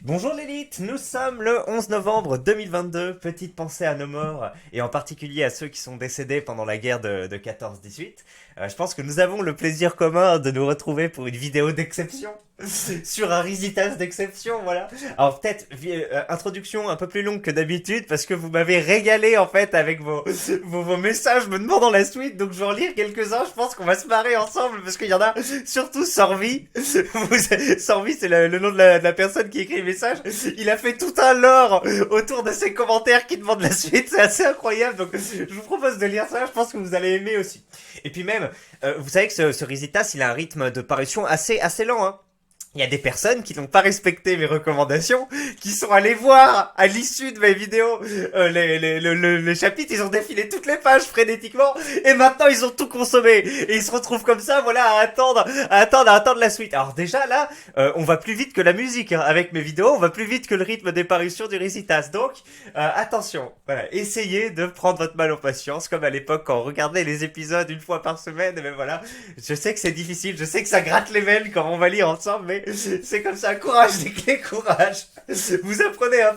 Bonjour l'élite, nous sommes le 11 novembre 2022, petite pensée à nos morts, et en particulier à ceux qui sont décédés pendant la guerre de 14-18. Je pense que nous avons le plaisir commun de nous retrouver pour une vidéo d'exception, sur un Risitas d'exception, voilà. Alors peut-être introduction un peu plus longue que d'habitude, parce que vous m'avez régalé en fait avec vos messages me demandant la suite, donc je vais en lire quelques-uns, je pense qu'on va se marrer ensemble, parce qu'il y en a surtout Sorvi. Sorvi, c'est le nom de la personne qui écrit le message. Il a fait tout un lore autour de ses commentaires qui demandent la suite. C'est assez incroyable. Donc, je vous propose de lire ça. Je pense que vous allez aimer aussi. Et puis même, vous savez que ce Risitas, il a un rythme de parution assez lent, hein. Il y a des personnes qui n'ont pas respecté mes recommandations, qui sont allées voir à l'issue de mes vidéos les chapitres, ils ont défilé toutes les pages frénétiquement, et maintenant ils ont tout consommé, et ils se retrouvent comme ça, voilà, à attendre la suite. Alors déjà là, on va plus vite que la musique, hein. Avec mes vidéos, on va plus vite que le rythme des parutions du Risitas. Donc attention, voilà, essayez de prendre votre mal en patience, comme à l'époque quand on regardait les épisodes une fois par semaine. Et ben voilà, je sais que c'est difficile, je sais que ça gratte les veines quand on va lire ensemble, mais c'est comme ça. Courage les clés, courage. Vous apprenez un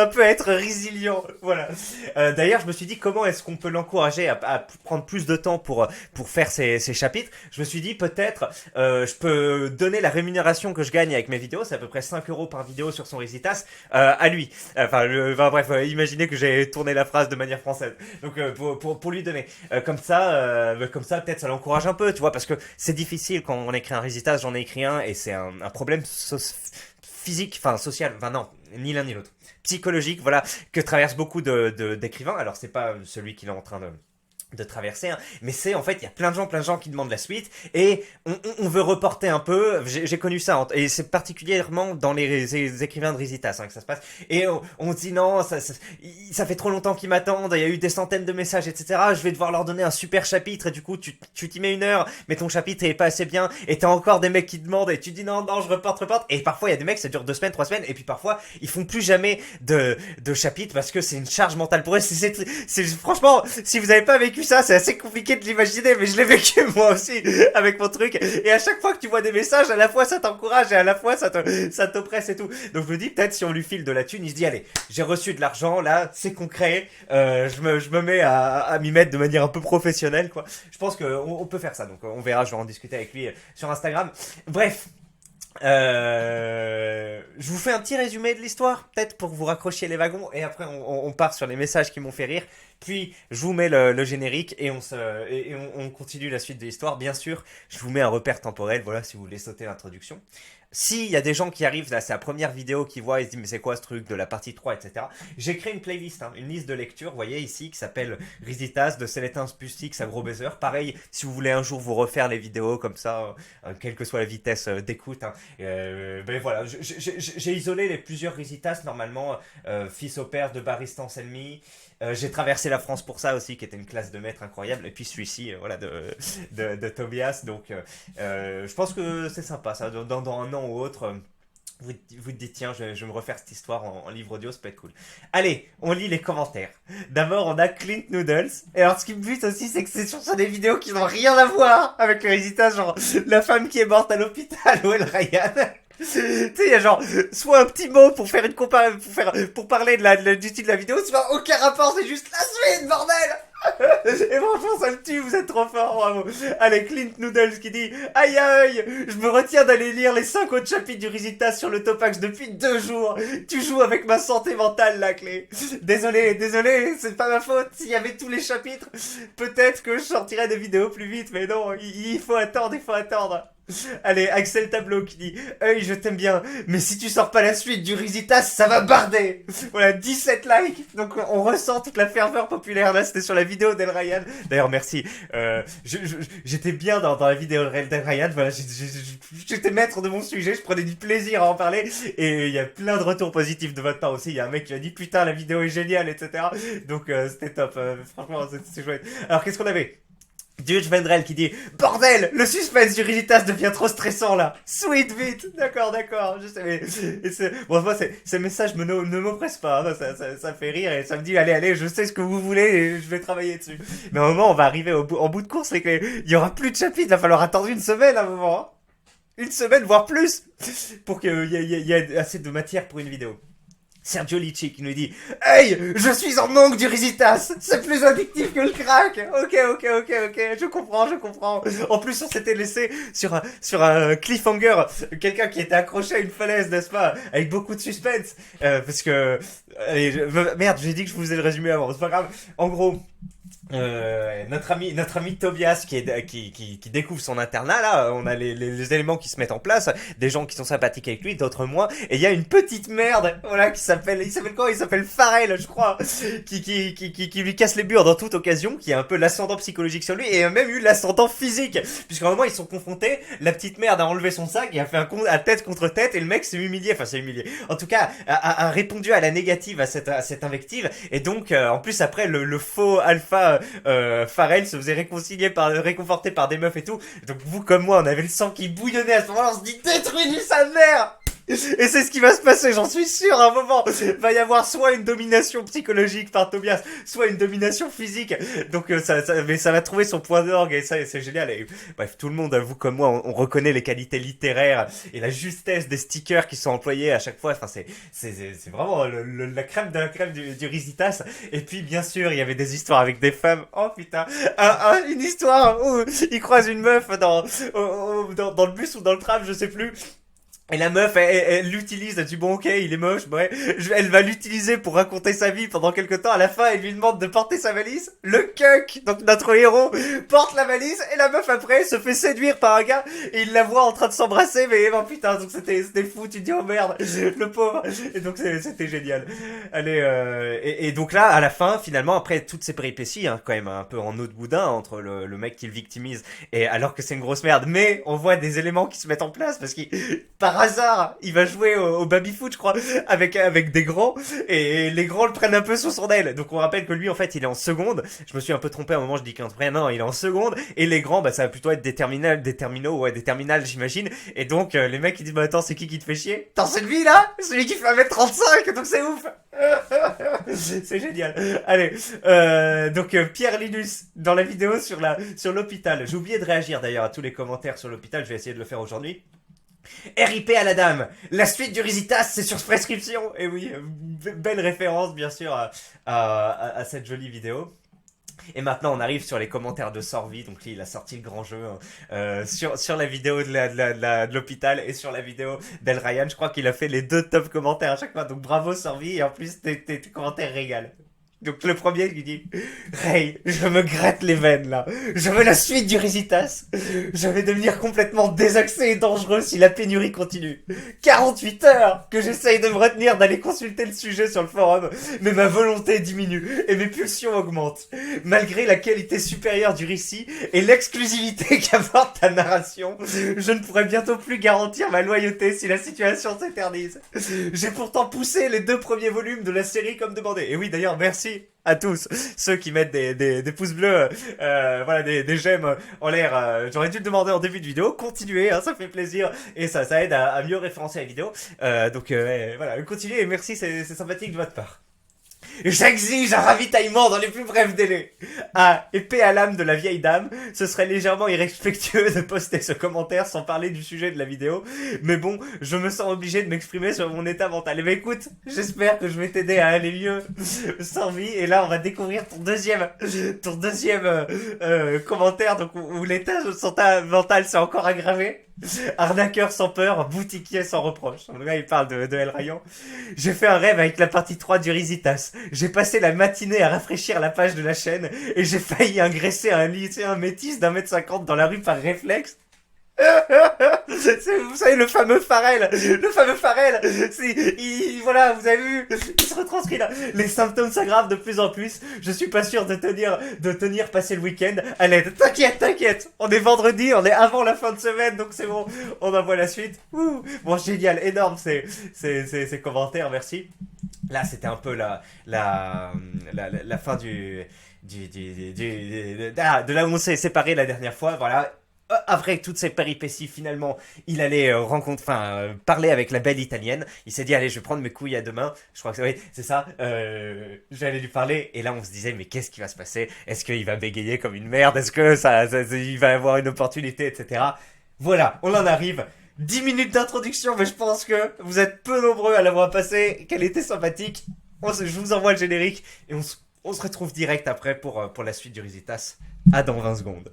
peu à être résilient. Voilà. D'ailleurs, je me suis dit comment est-ce qu'on peut l'encourager à prendre plus de temps pour faire ces chapitres. Je me suis dit peut-être je peux donner la rémunération que je gagne avec mes vidéos, c'est à peu près 5 € par vidéo sur son Risitas, à lui. Enfin bref, imaginez que j'ai tourné la phrase de manière française. Donc pour lui donner. Comme ça peut-être ça l'encourage un peu, tu vois, parce que c'est difficile quand on écrit un Risitas, j'en ai écrit un et c'est un problème physique, enfin social, enfin non, ni l'un ni l'autre. Psychologique, voilà, que traversent beaucoup d'écrivains. Alors c'est pas celui qui est en train de traverser, hein. Mais c'est en fait, il y a plein de gens qui demandent la suite, et on veut reporter un peu. J'ai connu ça, et c'est particulièrement dans les écrivains de Risitas, hein, que ça se passe. Et on se dit non, ça fait trop longtemps qu'ils m'attendent, il y a eu des centaines de messages, etc. Je vais devoir leur donner un super chapitre, et du coup tu t'y mets 1 heure, mais ton chapitre est pas assez bien, et t'as encore des mecs qui te demandent, et tu dis non, je reporte. Et parfois il y a des mecs, ça dure 2 semaines, 3 semaines, et puis parfois ils font plus jamais de chapitre parce que c'est une charge mentale pour eux. Franchement, si vous avez pas vécu ça, c'est assez compliqué de l'imaginer, mais je l'ai vécu moi aussi avec mon truc. Et à chaque fois que tu vois des messages, à la fois ça t'encourage et à la fois ça t'oppresse et tout. Donc je me dis peut-être si on lui file de la thune, il se dit allez, j'ai reçu de l'argent, là c'est concret, je me mets à m'y mettre de manière un peu professionnelle, quoi. Je pense qu'on peut faire ça, donc on verra, je vais en discuter avec lui sur Instagram. Bref, je vous fais un petit résumé de l'histoire, peut-être pour que vous raccrochiez les wagons, et après on part sur les messages qui m'ont fait rire. Puis je vous mets le générique et on continue la suite de l'histoire. Bien sûr, je vous mets un repère temporel, voilà, si vous voulez sauter l'introduction. S'il y a des gens qui arrivent, là, c'est la première vidéo qu'ils voient, ils se disent mais c'est quoi ce truc de la partie 3, etc. J'ai créé une playlist, hein, une liste de lecture, vous voyez ici, qui s'appelle Risitas de Célétin Spustix à Gros Baiser. Pareil, si vous voulez un jour vous refaire les vidéos comme ça, quelle que soit la vitesse d'écoute, hein. Ben voilà, j'ai isolé les plusieurs Risitas normalement, fils au père de Baristan Selmy. J'ai traversé la France pour ça aussi, qui était une classe de maître incroyable. Et puis celui-ci, voilà, de Tobias. Donc, je pense que c'est sympa, ça. Dans un an ou autre, vous te dites, tiens, je vais me refaire cette histoire en livre audio, ça peut être cool. Allez, on lit les commentaires. D'abord, on a Clint Noodles. Et alors, ce qui me bute aussi, c'est que c'est sur des vidéos qui n'ont rien à voir avec le résitage, genre la femme qui est morte à l'hôpital ou El Ryan. Tu sais, il y a genre soit un petit mot pour faire une comparaison, pour parler du titre de la vidéo, soit aucun rapport, c'est juste la suite, bordel. Et franchement, ça me tue, vous êtes trop fort, bravo. Allez, Clint Noodles qui dit aïe aïe, je me retiens d'aller lire les 5 autres chapitres du Risitas sur le Topax depuis 2 jours. Tu joues avec ma santé mentale, la clé. Désolé, c'est pas ma faute. S'il y avait tous les chapitres, peut-être que je sortirais des vidéos plus vite, mais non, il faut attendre, il faut attendre. Allez, Axel Tableau qui dit Œil, je t'aime bien, mais si tu sors pas la suite du Risitas, ça va barder. Voilà, 17 likes. Donc on ressent toute la ferveur populaire. Là, c'était sur la vidéo d'El Ryan. D'ailleurs, merci. J'étais bien dans la vidéo d'El Ryan. Voilà, j'étais maître de mon sujet. Je prenais du plaisir à en parler. Et il y a plein de retours positifs de votre part aussi. Il y a un mec qui a dit putain, la vidéo est géniale, etc. Donc c'était top. Franchement, c'est chouette. Alors, qu'est-ce qu'on avait? Dutch Vendrell qui dit bordel, le suspense du Risitas devient trop stressant là. Sweet vite, d'accord, je sais mais bon moi ces messages ne m'oppressent pas, hein. Ça fait rire et ça me dit allez, je sais ce que vous voulez et je vais travailler dessus. Mais à un moment on va arriver en bout de course, c'est que il y aura plus de chapitres, il va falloir attendre une semaine à un moment, hein. Une semaine, voire plus, pour qu'il y ait assez de matière pour une vidéo. Sergio Licci qui nous dit Hey, je suis en manque du Risitas, c'est plus addictif que le crack. Ok, je comprends, je comprends. En plus, on s'était laissé sur un cliffhanger, quelqu'un qui était accroché à une falaise, n'est-ce pas, avec beaucoup de suspense. Parce que... Allez, merde, j'ai dit que je vous faisais le résumé avant, c'est pas grave. En gros... notre ami Tobias qui découvre son internat là, on a les éléments qui se mettent en place, des gens qui sont sympathiques avec lui, d'autres moins, et il y a une petite merde, voilà, il s'appelle quoi? Il s'appelle Farrell, je crois, qui lui casse les burnes dans toute occasion, qui a un peu l'ascendant psychologique sur lui, et a même eu l'ascendant physique, puisqu'à un moment ils sont confrontés, la petite merde a enlevé son sac, et a fait un con à tête contre tête, et le mec s'est humilié, enfin s'est humilié, en tout cas, a répondu à la négative à cette invective, et donc, en plus après, le faux alpha Farrell se faisait réconforter par des meufs et tout. Donc vous comme moi, on avait le sang qui bouillonnait à ce moment-là, on se dit détruis-lui sa mère. Et c'est ce qui va se passer, j'en suis sûr, à un moment. Il va y avoir soit une domination psychologique par Tobias, soit une domination physique. Donc mais ça va trouver son point d'orgue et ça, c'est génial. Et, bref, tout le monde, vous comme moi, on reconnaît les qualités littéraires et la justesse des stickers qui sont employés à chaque fois. Enfin, c'est vraiment la crème de la crème du Risitas. Et puis, bien sûr, il y avait des histoires avec des femmes. Oh putain, une histoire où il croise une meuf dans le bus ou dans le tram, je sais plus. Et la meuf, elle l'utilise, elle dit bon ok, il est moche, ouais. Elle va l'utiliser pour raconter sa vie pendant quelque temps. À la fin, elle lui demande de porter sa valise. Le cuck, donc notre héros, porte la valise et la meuf après se fait séduire par un gars et il la voit en train de s'embrasser. Mais oh putain, donc c'était fou. Tu te dis oh merde, le pauvre. Et donc c'était génial. Allez, et donc là, à la fin, finalement, après toutes ces péripéties, hein, quand même un peu en eau de boudin entre le mec qui le victimise et alors que c'est une grosse merde, mais on voit des éléments qui se mettent en place parce qu'il par hasard, il va jouer au baby-foot, je crois, avec des grands, et les grands le prennent un peu sous son aile. Donc on rappelle que lui, en fait, il est en seconde. Je me suis un peu trompé à un moment, je dis qu'un vrai, non, il est en seconde, et les grands, bah, ça va plutôt être des terminaux, ouais, des terminales, j'imagine. Et donc, les mecs, ils disent, bah, attends, c'est qui te fait chier? Attends, c'est lui, là? Celui qui fait 1m35, donc c'est ouf! C'est génial. Allez, donc Pierre Linus dans la vidéo sur l'hôpital. J'ai oublié de réagir d'ailleurs à tous les commentaires sur l'hôpital, je vais essayer de le faire aujourd'hui. RIP à la dame. La suite du Risitas, c'est sur prescription. Et oui, belle référence bien sûr à cette jolie vidéo. Et maintenant on arrive sur les commentaires de Sorvi. Donc lui il a sorti le grand jeu hein, sur la vidéo de l'hôpital et sur la vidéo d'El Ryan. Je crois qu'il a fait les deux top commentaires à chaque fois. Donc bravo Sorvi, et en plus tes commentaires régalent. Donc le premier qui dit Ray, je me gratte les veines là. Je veux la suite du Risitas. Je vais devenir complètement désaxé et dangereux si la pénurie continue. 48 heures que j'essaye de me retenir d'aller consulter le sujet sur le forum, mais ma volonté diminue et mes pulsions augmentent. Malgré la qualité supérieure du récit et l'exclusivité qu'apporte ta narration, je ne pourrai bientôt plus garantir ma loyauté si la situation s'éternise. J'ai pourtant poussé les 2 premiers volumes de la série comme demandé. Et oui d'ailleurs merci à tous ceux qui mettent des pouces bleus, voilà, des j'aime en l'air. J'aurais dû le demander en début de vidéo. Continuez, hein, ça fait plaisir et ça aide à mieux référencer la vidéo. Donc voilà, continuez et merci, c'est sympathique de votre part. J'exige un ravitaillement dans les plus brefs délais. Ah, et paix à l'âme de la vieille dame, ce serait légèrement irrespectueux de poster ce commentaire sans parler du sujet de la vidéo. Mais bon, je me sens obligé de m'exprimer sur mon état mental. Mais écoute, j'espère que je vais t'aider à aller mieux sans vie. Et là, on va découvrir ton deuxième commentaire, donc où l'état mental s'est encore aggravé. Arnaqueur sans peur, boutiquier sans reproche. Le gars il parle de El Rayon. J'ai fait un rêve avec la partie 3 du Risitas. J'ai passé la matinée à rafraîchir la page de la chaîne et j'ai failli agresser un lycéen métis d'1m50 dans la rue par réflexe. Vous savez le fameux Farrell, voilà, vous avez vu, il se retranscrit là. Les symptômes s'aggravent de plus en plus. Je suis pas sûr de tenir passer le week-end à l'aide. T'inquiète, on est vendredi, on est avant la fin de semaine, donc c'est bon, on envoie la suite. Ouh. Bon, génial, énorme ces commentaires, merci. Là, c'était un peu la fin de là où on s'est séparés la dernière fois, voilà. Après toutes ces péripéties, finalement, il allait parler avec la belle italienne. Il s'est dit, allez, je vais prendre mes couilles à 2 mains. Je crois que oui, c'est ça. J'allais lui parler. Et là, on se disait, mais qu'est-ce qui va se passer? Est-ce qu'il va bégayer comme une merde? Est-ce que il va avoir une opportunité, etc. Voilà, on en arrive. 10 minutes d'introduction, mais je pense que vous êtes peu nombreux à l'avoir passé, qu'elle était sympathique. Je vous envoie le générique et on se retrouve direct après pour la suite du Risitas. À dans 20 secondes.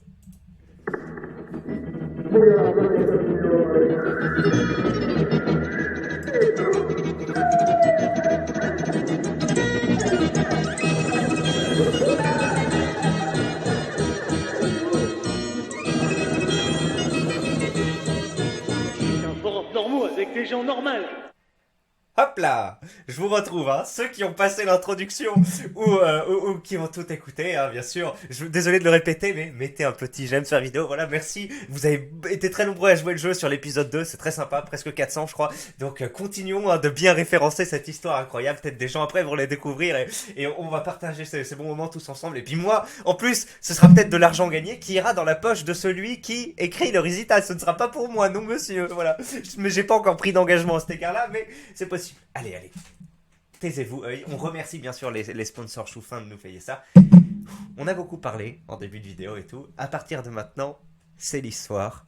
Un forum normaux avec des gens normaux. Hop là, je vous retrouve, hein. Ceux qui ont passé l'introduction ou qui ont tout écouté, hein, bien sûr. Désolé de le répéter, mais mettez un petit j'aime sur la vidéo. Voilà, merci. Vous avez été très nombreux à jouer le jeu sur l'épisode 2, c'est très sympa, presque 400 je crois. Donc continuons hein, de bien référencer cette histoire incroyable. Peut-être des gens après vont les découvrir et on va partager ces bons moments tous ensemble. Et puis moi, en plus, ce sera peut-être de l'argent gagné qui ira dans la poche de celui qui écrit le Risitas. Ce ne sera pas pour moi, non monsieur. Voilà. Mais j'ai pas encore pris d'engagement à cet égard-là, mais c'est possible. Allez, allez. Taisez-vous, œil. On remercie bien sûr les sponsors choufins de nous payer ça. On a beaucoup parlé en début de vidéo et tout. À partir de maintenant, c'est l'histoire.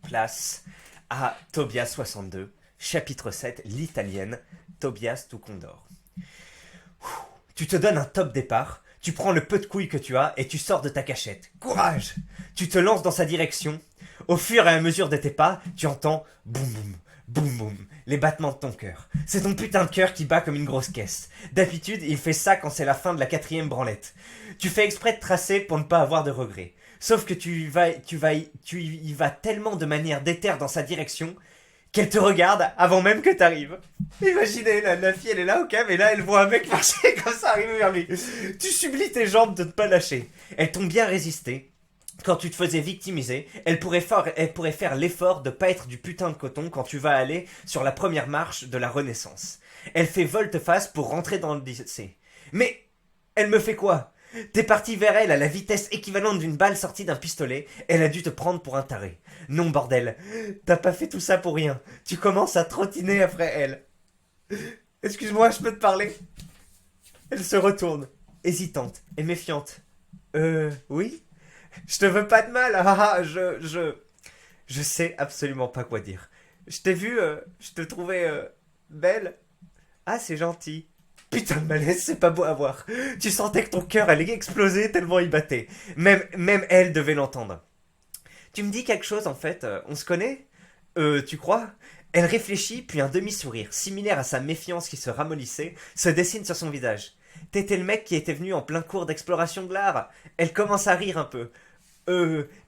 Place à Tobias 62, chapitre 7, l'italienne, Tobias tout Condor. Tu te donnes un top départ, tu prends le peu de couilles que tu as et tu sors de ta cachette. Courage! Tu te lances dans sa direction. Au fur et à mesure de tes pas, tu entends boum boum. Boum boum, les battements de ton cœur. C'est ton putain de cœur qui bat comme une grosse caisse. D'habitude, il fait ça quand c'est la fin de la 4e branlette. Tu fais exprès de tracer pour ne pas avoir de regrets. Sauf que tu y vas tellement de manière déterre dans sa direction qu'elle te regarde avant même que t'arrives. Imaginez, la fille elle est là au cam et là elle voit un mec marcher comme ça arriver vers lui. Tu supplies tes jambes de ne pas lâcher. Elles t'ont bien résisté. Quand tu te faisais victimiser, elle pourrait faire l'effort de pas être du putain de coton quand tu vas aller sur la première marche de la Renaissance. Elle fait volte-face pour rentrer dans le lycée. Mais elle me fait quoi? T'es parti vers elle à la vitesse équivalente d'une balle sortie d'un pistolet, elle a dû te prendre pour un taré. Non bordel, t'as pas fait tout ça pour rien. Tu commences à trottiner après elle. Excuse-moi, je peux te parler? Elle se retourne, hésitante et méfiante. Oui? Je te veux pas de mal, je sais absolument pas quoi dire. Je t'ai vu, je te trouvais belle. Ah, c'est gentil. Putain de malaise, c'est pas beau à voir. Tu sentais que ton cœur allait exploser tellement il battait. Même elle devait l'entendre. Tu me dis quelque chose en fait, on se connaît? Tu crois? Elle réfléchit, puis un demi-sourire, similaire à sa méfiance qui se ramollissait, se dessine sur son visage. T'étais le mec qui était venu en plein cours d'exploration de l'art. Elle commence à rire un peu.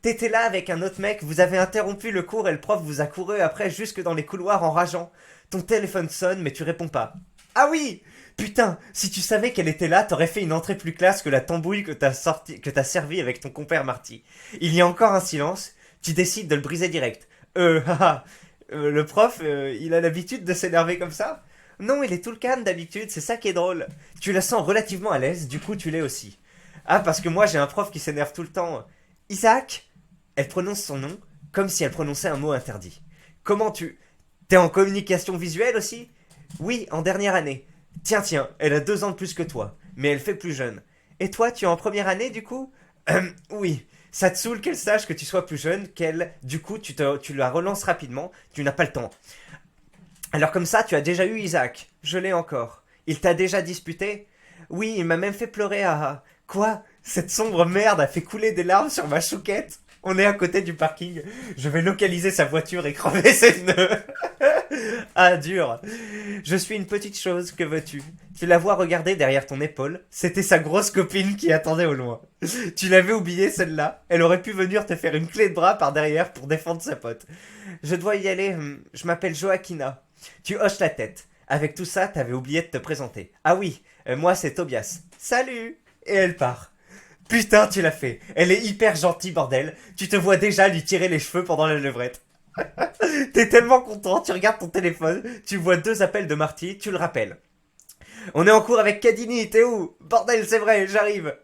T'étais là avec un autre mec, vous avez interrompu le cours et le prof vous a couru après jusque dans les couloirs en rageant. Ton téléphone sonne mais tu réponds pas. Ah oui! Putain, si tu savais qu'elle était là, t'aurais fait une entrée plus classe que la tambouille que t'as servi avec ton compère Marty. Il y a encore un silence, tu décides de le briser direct. Haha, le prof, il a l'habitude de s'énerver comme ça? Non, il est tout le calme d'habitude, c'est ça qui est drôle. Tu la sens relativement à l'aise, du coup tu l'es aussi. Ah, parce que moi j'ai un prof qui s'énerve tout le temps. Isaac? Elle prononce son nom comme si elle prononçait un mot interdit. Comment tu... T'es en communication visuelle aussi? Oui, en dernière année. Tiens, elle a 2 ans de plus que toi, mais elle fait plus jeune. Et toi, tu es en première année du coup? Oui. Ça te saoule qu'elle sache que tu sois plus jeune qu'elle, du coup tu la relances rapidement, tu n'as pas le temps. Alors comme ça, tu as déjà eu Isaac. Je l'ai encore. Il t'a déjà disputé? Oui, il m'a même fait pleurer à... Quoi? Cette sombre merde a fait couler des larmes sur ma chouquette? On est à côté du parking. Je vais localiser sa voiture et crever ses pneus. Ah, dur. Je suis une petite chose, que veux-tu? Tu la vois regarder derrière ton épaule. C'était sa grosse copine qui attendait au loin. Tu l'avais oubliée, celle-là. Elle aurait pu venir te faire une clé de bras par derrière pour défendre sa pote. Je dois y aller. Je m'appelle Joaquina. Tu hoches la tête. Avec tout ça, t'avais oublié de te présenter. Ah oui, moi c'est Tobias. Salut! Et elle part. Putain, tu l'as fait. Elle est hyper gentille, bordel. Tu te vois déjà lui tirer les cheveux pendant la levrette. T'es tellement content, tu regardes ton téléphone, tu vois 2 appels de Marty, tu le rappelles. On est en cours avec Cadini, t'es où? Bordel, c'est vrai, j'arrive.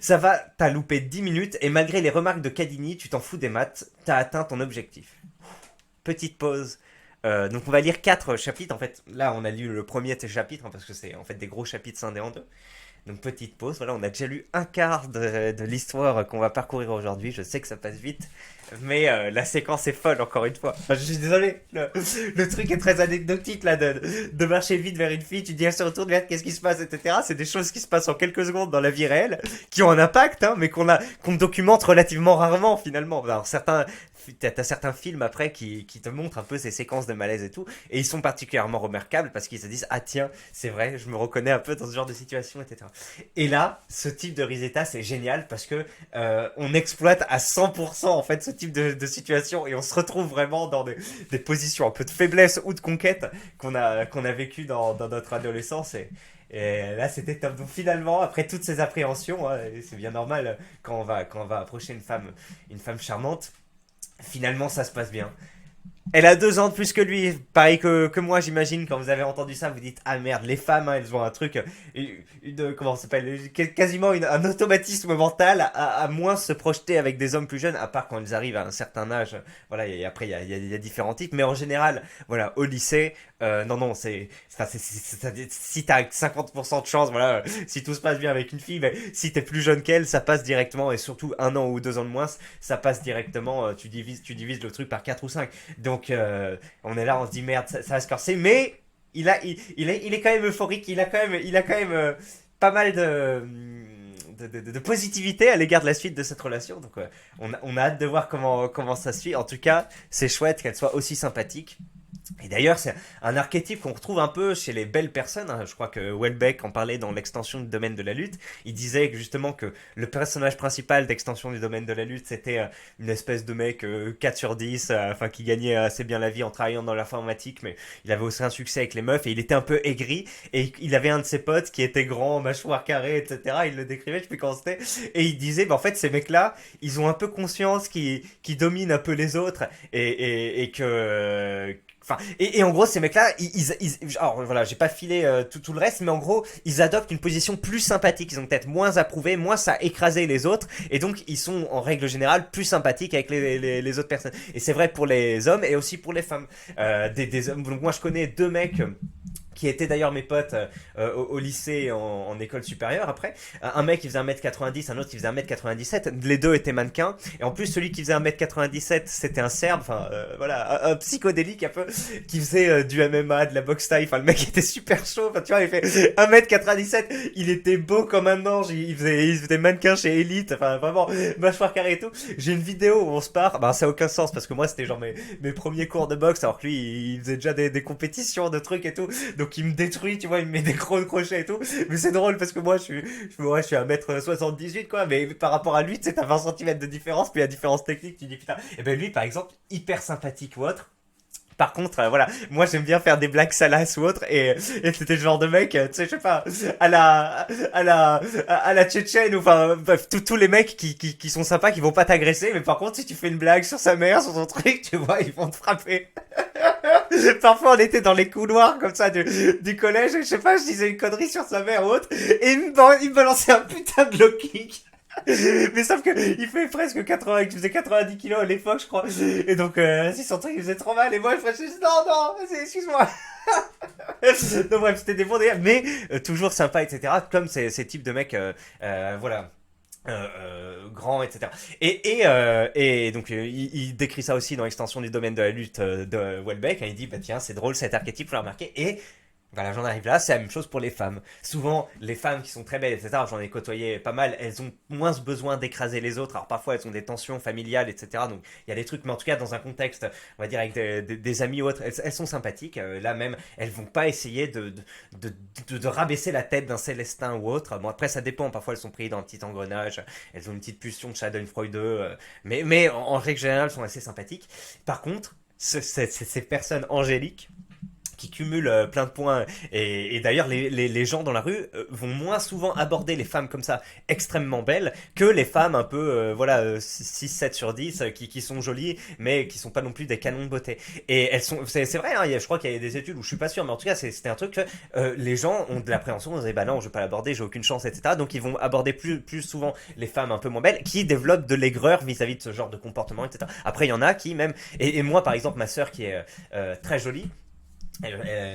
Ça va, t'as loupé 10 minutes et malgré les remarques de Cadini, tu t'en fous des maths, t'as atteint ton objectif. Petite pause. Donc on va lire 4 chapitres, en fait. Là, on a lu le premier de ces chapitres, hein, parce que c'est en fait des gros chapitres scindés en 2. Donc petite pause, voilà, on a déjà lu un quart de l'histoire qu'on va parcourir aujourd'hui, je sais que ça passe vite, mais la séquence est folle encore une fois. Enfin, je suis désolé, le truc est très anecdotique là, de marcher vite vers une fille, tu dis elle se retourne, regarde qu'est-ce qui se passe, etc. C'est des choses qui se passent en quelques secondes dans la vie réelle, qui ont un impact, hein, mais qu'on documente relativement rarement finalement. Alors t'as certains films après qui te montrent un peu ces séquences de malaise et tout, et ils sont particulièrement remarquables parce qu'ils se disent ah tiens c'est vrai je me reconnais un peu dans ce genre de situation, etc. Et là ce type de Risetta c'est génial parce que on exploite à 100% en fait ce type de situation et on se retrouve vraiment dans des positions un peu de faiblesse ou de conquête qu'on a vécu dans notre adolescence et là, c'était top. Donc finalement, après toutes ces appréhensions, hein, et c'est bien normal quand on va approcher une femme charmante, finalement, ça se passe bien. Elle a 2 ans de plus que lui, pareil que moi j'imagine, quand vous avez entendu ça, vous dites ah merde, les femmes, hein, elles ont un truc, comment ça s'appelle, quasiment un automatisme mental à moins se projeter avec des hommes plus jeunes, à part quand ils arrivent à un certain âge, voilà, et après il y a différents types, mais en général, voilà, au lycée, non non, si t'as 50% de chance, voilà, si tout se passe bien avec une fille, mais si t'es plus jeune qu'elle, ça passe directement, et surtout 1 an ou 2 ans de moins, ça passe directement, tu divises le truc par 4 ou 5. Donc on est là, on se dit merde, ça va se corser, mais il est quand même euphorique, il a quand même pas mal de positivité à l'égard de la suite de cette relation. Donc on a hâte de voir comment ça se suit. En tout cas, c'est chouette qu'elle soit aussi sympathique. Et d'ailleurs, c'est un archétype qu'on retrouve un peu chez les belles personnes, hein. Je crois que Welbeck en parlait dans l'extension du domaine de la lutte. Il disait justement que le personnage principal d'extension du domaine de la lutte, c'était une espèce de mec 4 sur 10, enfin qui gagnait assez bien la vie en travaillant dans l'informatique, mais il avait aussi un succès avec les meufs et il était un peu aigri. Et il avait un de ses potes qui était grand, mâchoire carrée, etc. Il le décrivait, je sais plus comment c'était. Et il disait, bah, en fait, ces mecs-là, ils ont un peu conscience qu'ils dominent un peu les autres et que enfin, et en gros, ces mecs-là, alors voilà, j'ai pas filé tout le reste, mais en gros, ils adoptent une position plus sympathique. Ils ont peut-être moins à prouver, moins à écraser les autres, et donc ils sont en règle générale plus sympathiques avec les autres personnes. Et c'est vrai pour les hommes et aussi pour les femmes. Des hommes. Donc moi, je connais 2 mecs qui étaient d'ailleurs mes potes au lycée et en école supérieure après. Un mec qui faisait 1m90, un autre qui faisait 1m97, les deux étaient mannequins, et en plus celui qui faisait 1m97 c'était un serbe, enfin voilà, un psychodélique un peu, qui faisait du MMA, de la boxe thaï, enfin le mec était super chaud, enfin tu vois, il fait 1m97, il était beau comme un ange, il faisait mannequin chez Elite, enfin vraiment, mâchoire carrée et tout. J'ai une vidéo où on se part, bah ça a aucun sens parce que moi c'était genre mes premiers cours de boxe, alors que lui il faisait déjà des compétitions de trucs et tout, donc il me détruit, tu vois, il me met des gros crochets et tout. Mais c'est drôle parce que moi, je suis 1m78, quoi. Mais par rapport à lui, tu sais, t'as 20 centimètres de différence, puis la différence technique, tu dis putain. Et ben lui, par exemple, hyper sympathique ou autre. Par contre, voilà, moi j'aime bien faire des blagues salaces ou autre, et c'était le genre de mec, tu sais, je sais pas, à la tchétchène, ou enfin, bref, tous les mecs qui sont sympas, qui vont pas t'agresser, mais par contre, si tu fais une blague sur sa mère, sur son truc, tu vois, ils vont te frapper. Parfois, on était dans les couloirs, comme ça, du collège, et je sais pas, je disais une connerie sur sa mère ou autre, et il me balançait un putain de low kick. Mais sauf que il fait presque 80, il faisait 90 kilos à l'époque, je crois. Et donc, si son truc, il faisait trop mal. Et moi, je faisais juste, non, excuse-moi. Donc bref, c'était des bons délires, mais toujours sympa, etc. Comme ces types de mecs, voilà. Grands, etc. Et donc il décrit ça aussi dans l'extension du domaine de la lutte de Welbeck, hein. Il dit bah tiens c'est drôle cet archétype, faut le remarquer. Et voilà, j'en arrive là, c'est la même chose pour les femmes. Souvent, les femmes qui sont très belles, etc., j'en ai côtoyé pas mal, elles ont moins besoin d'écraser les autres. Alors parfois, elles ont des tensions familiales, etc. Donc, il y a des trucs, mais en tout cas, dans un contexte, on va dire, avec des amis ou autres, elles sont sympathiques. Là même, elles vont pas essayer de rabaisser la tête d'un Célestin ou autre. Bon, après, ça dépend. Parfois, elles sont prises dans un petit engrenage. Elles ont une petite pulsion de Schadenfreude. Mais en règle générale, elles sont assez sympathiques. Par contre, ces personnes angéliques, qui cumulent plein de points. Et d'ailleurs, les gens dans la rue vont moins souvent aborder les femmes comme ça, extrêmement belles, que les femmes un peu, voilà, 6, 7 sur 10, qui sont jolies, mais qui sont pas non plus des canons de beauté. Et elles sont, c'est vrai, hein, je crois qu'il y a des études où je suis pas sûr, mais en tout cas, c'était un truc que les gens ont de l'appréhension, on se dit, bah non, je vais pas l'aborder, j'ai aucune chance, etc. Donc ils vont aborder plus souvent les femmes un peu moins belles, qui développent de l'aigreur vis-à-vis de ce genre de comportement, etc. Après, il y en a qui même, et moi, par exemple, ma sœur qui est très jolie,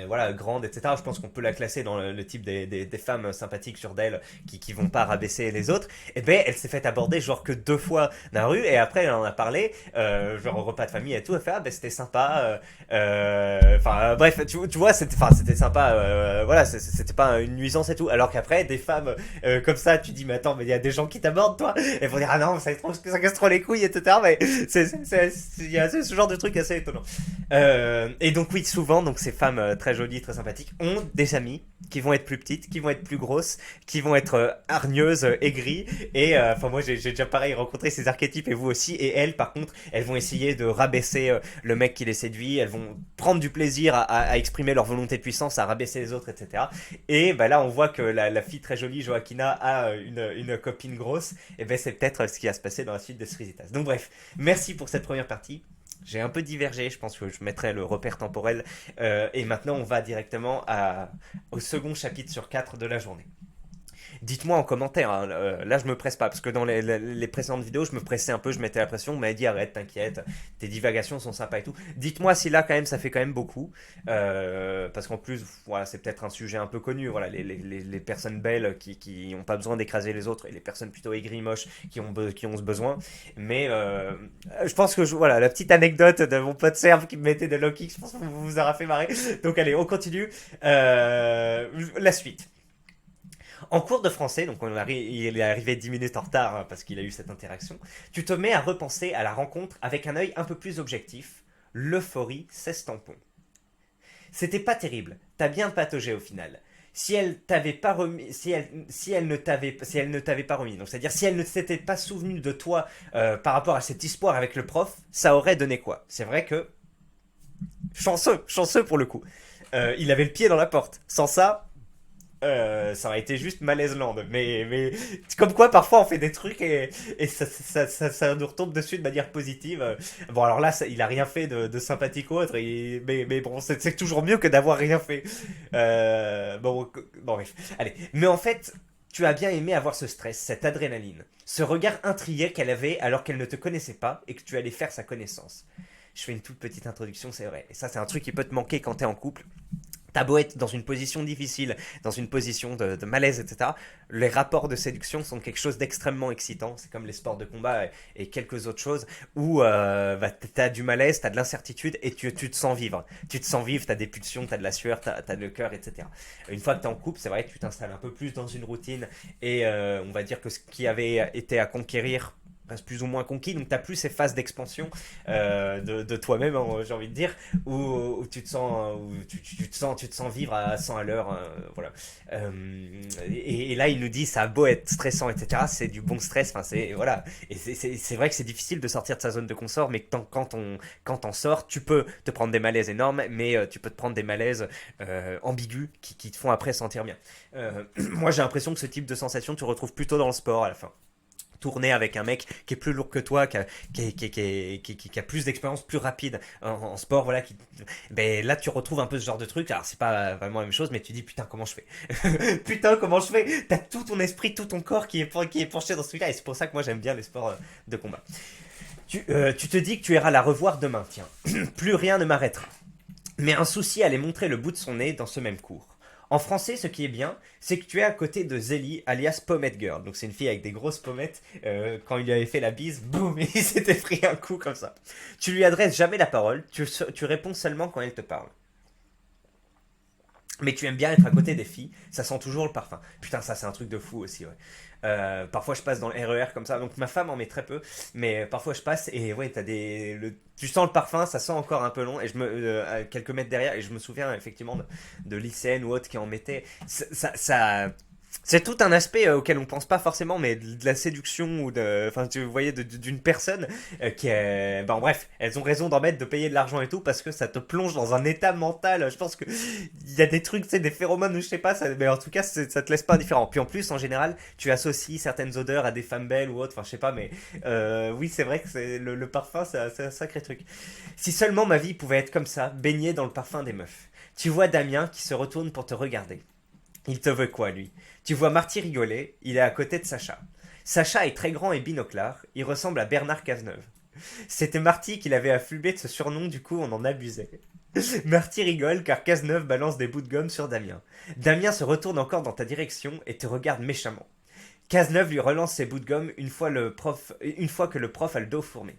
voilà, grande, etc. Je pense qu'on peut la classer dans le type des femmes sympathiques sur d'elle qui vont pas rabaisser les autres. Et ben, elle s'est fait aborder genre que 2 fois dans la rue et après elle en a parlé, genre au repas de famille et tout. Elle fait ah ben c'était sympa. Enfin bref, tu vois, c'était sympa. Voilà, c'était pas une nuisance et tout. Alors qu'après des femmes comme ça, tu dis mais attends, mais il y a des gens qui t'abordent toi. Elles vont dire ah non, ça casse trop les couilles, etc. Mais il y a ce genre de truc assez étonnant. Et donc oui, souvent, donc ces femmes très jolies, très sympathiques, ont des amies qui vont être plus petites, qui vont être plus grosses, qui vont être hargneuses, aigries. Et enfin moi j'ai déjà pareil rencontré ces archétypes et vous aussi. Et elles, par contre, elles vont essayer de rabaisser le mec qui les séduit. Elles vont prendre du plaisir à exprimer leur volonté de puissance, à rabaisser les autres, etc. Et bah là on voit que la fille très jolie Joaquina a une copine grosse. Et ben c'est peut-être ce qui va se passer dans la suite de Srisitas. Donc bref, merci pour cette première partie. J'ai un peu divergé, je pense que je mettrai le repère temporel. Et maintenant, on va directement au second chapitre sur 4 de la journée. Dites-moi en commentaire, hein, là je me presse pas, parce que dans les précédentes vidéos, je me pressais un peu, je mettais la pression, vous m'avez dit arrête, t'inquiète, tes divagations sont sympas et tout. Dites-moi si là quand même ça fait quand même beaucoup, parce qu'en plus, voilà, c'est peut-être un sujet un peu connu, voilà, les personnes belles qui ont pas besoin d'écraser les autres, et les personnes plutôt aigries, moches, qui ont ce besoin. Mais je pense que, voilà, la petite anecdote de mon pote Serve qui me mettait de low kick, je pense que vous aura fait marrer. Donc allez, on continue. La suite. En cours de français, donc il est arrivé 10 minutes en retard hein, parce qu'il a eu cette interaction, tu te mets à repenser à la rencontre avec un œil un peu plus objectif. L'euphorie s'estampon. C'était pas terrible, t'as bien pataugé au final. Si elle t'avait pas remis, si elle ne t'avait pas remis, donc c'est-à-dire si elle ne s'était pas souvenue de toi par rapport à cet espoir avec le prof, ça aurait donné quoi? C'est vrai que chanceux pour le coup. Il avait le pied dans la porte. Sans ça, ça aurait été juste malaise land. Mais comme quoi, parfois, on fait des trucs et ça nous retombe dessus de manière positive. Bon, alors là, il a rien fait de sympathique ou autre. Mais bon, c'est toujours mieux que d'avoir rien fait. Bon, bref. Allez. Mais en fait, tu as bien aimé avoir ce stress, cette adrénaline. Ce regard intrigué qu'elle avait alors qu'elle ne te connaissait pas et que tu allais faire sa connaissance. Je fais une toute petite introduction, c'est vrai. Et ça, c'est un truc qui peut te manquer quand t'es en couple. T'as beau être dans une position difficile, dans une position de malaise, etc. Les rapports de séduction sont quelque chose d'extrêmement excitant. C'est comme les sports de combat et quelques autres choses où t'as du malaise, t'as de l'incertitude et tu te sens vivre. Tu te sens vivre, t'as des pulsions, t'as de la sueur, t'as le cœur, etc. Une fois que t'es en couple, c'est vrai que tu t'installes un peu plus dans une routine et on va dire que ce qui avait été à conquérir reste plus ou moins conquis, donc t'as plus ces phases d'expansion de toi-même, hein, j'ai envie de dire, où tu te sens vivre à 100 à l'heure, voilà. Et là, il nous dit, ça a beau être stressant, etc., c'est du bon stress, enfin, c'est, voilà. Et c'est vrai que c'est difficile de sortir de sa zone de confort, mais quand t'en sors, tu peux te prendre des malaises énormes, mais tu peux te prendre des malaises ambigus qui te font après sentir bien. Moi, j'ai l'impression que ce type de sensation, tu retrouves plutôt dans le sport à la fin tourner avec un mec qui est plus lourd que toi, qui a plus d'expérience, plus rapide en sport, voilà. Ben, là, tu retrouves un peu ce genre de truc. Alors, c'est pas vraiment la même chose, mais tu dis putain, comment je fais? Putain, comment je fais? T'as tout ton esprit, tout ton corps qui est penché dans ce truc-là, et c'est pour ça que moi j'aime bien les sports de combat. Tu te dis que tu iras la revoir demain, tiens. Plus rien ne m'arrêtera. Mais un souci allait montrer le bout de son nez dans ce même cours. En français, ce qui est bien, c'est que tu es à côté de Zélie, alias Pommette Girl. Donc c'est une fille avec des grosses pommettes. Quand il lui avait fait la bise, boum, il s'était pris un coup comme ça. Tu lui adresses jamais la parole, tu réponds seulement quand elle te parle. Mais tu aimes bien être à côté des filles, ça sent toujours le parfum. Putain, ça c'est un truc de fou aussi, ouais. Parfois je passe dans le RER comme ça, donc ma femme en met très peu, mais parfois je passe et ouais, tu sens le parfum, ça sent encore un peu long, et à quelques mètres derrière, et je me souviens effectivement de lycéennes ou autres qui en mettaient. C'est tout un aspect auquel on pense pas forcément, mais de la séduction ou enfin, tu voyais d'une personne qui est, ben bref, elles ont raison d'en mettre, de payer de l'argent et tout, parce que ça te plonge dans un état mental. Je pense que il y a des trucs, tu sais, des phéromones ou je sais pas, mais en tout cas, ça te laisse pas indifférent. Puis en plus, en général, tu associes certaines odeurs à des femmes belles ou autres, enfin, je sais pas, mais oui, c'est vrai que le parfum, c'est un sacré truc. Si seulement ma vie pouvait être comme ça, baignée dans le parfum des meufs. Tu vois Damien qui se retourne pour te regarder. Il te veut quoi, lui? Tu vois Marty rigoler, il est à côté de Sacha. Sacha est très grand et binoclard, il ressemble à Bernard Cazeneuve. C'était Marty qui l'avait affublé de ce surnom, du coup on en abusait. Marty rigole car Cazeneuve balance des bouts de gomme sur Damien. Damien se retourne encore dans ta direction et te regarde méchamment. Cazeneuve lui relance ses bouts de gomme une fois que le prof a le dos fourmé.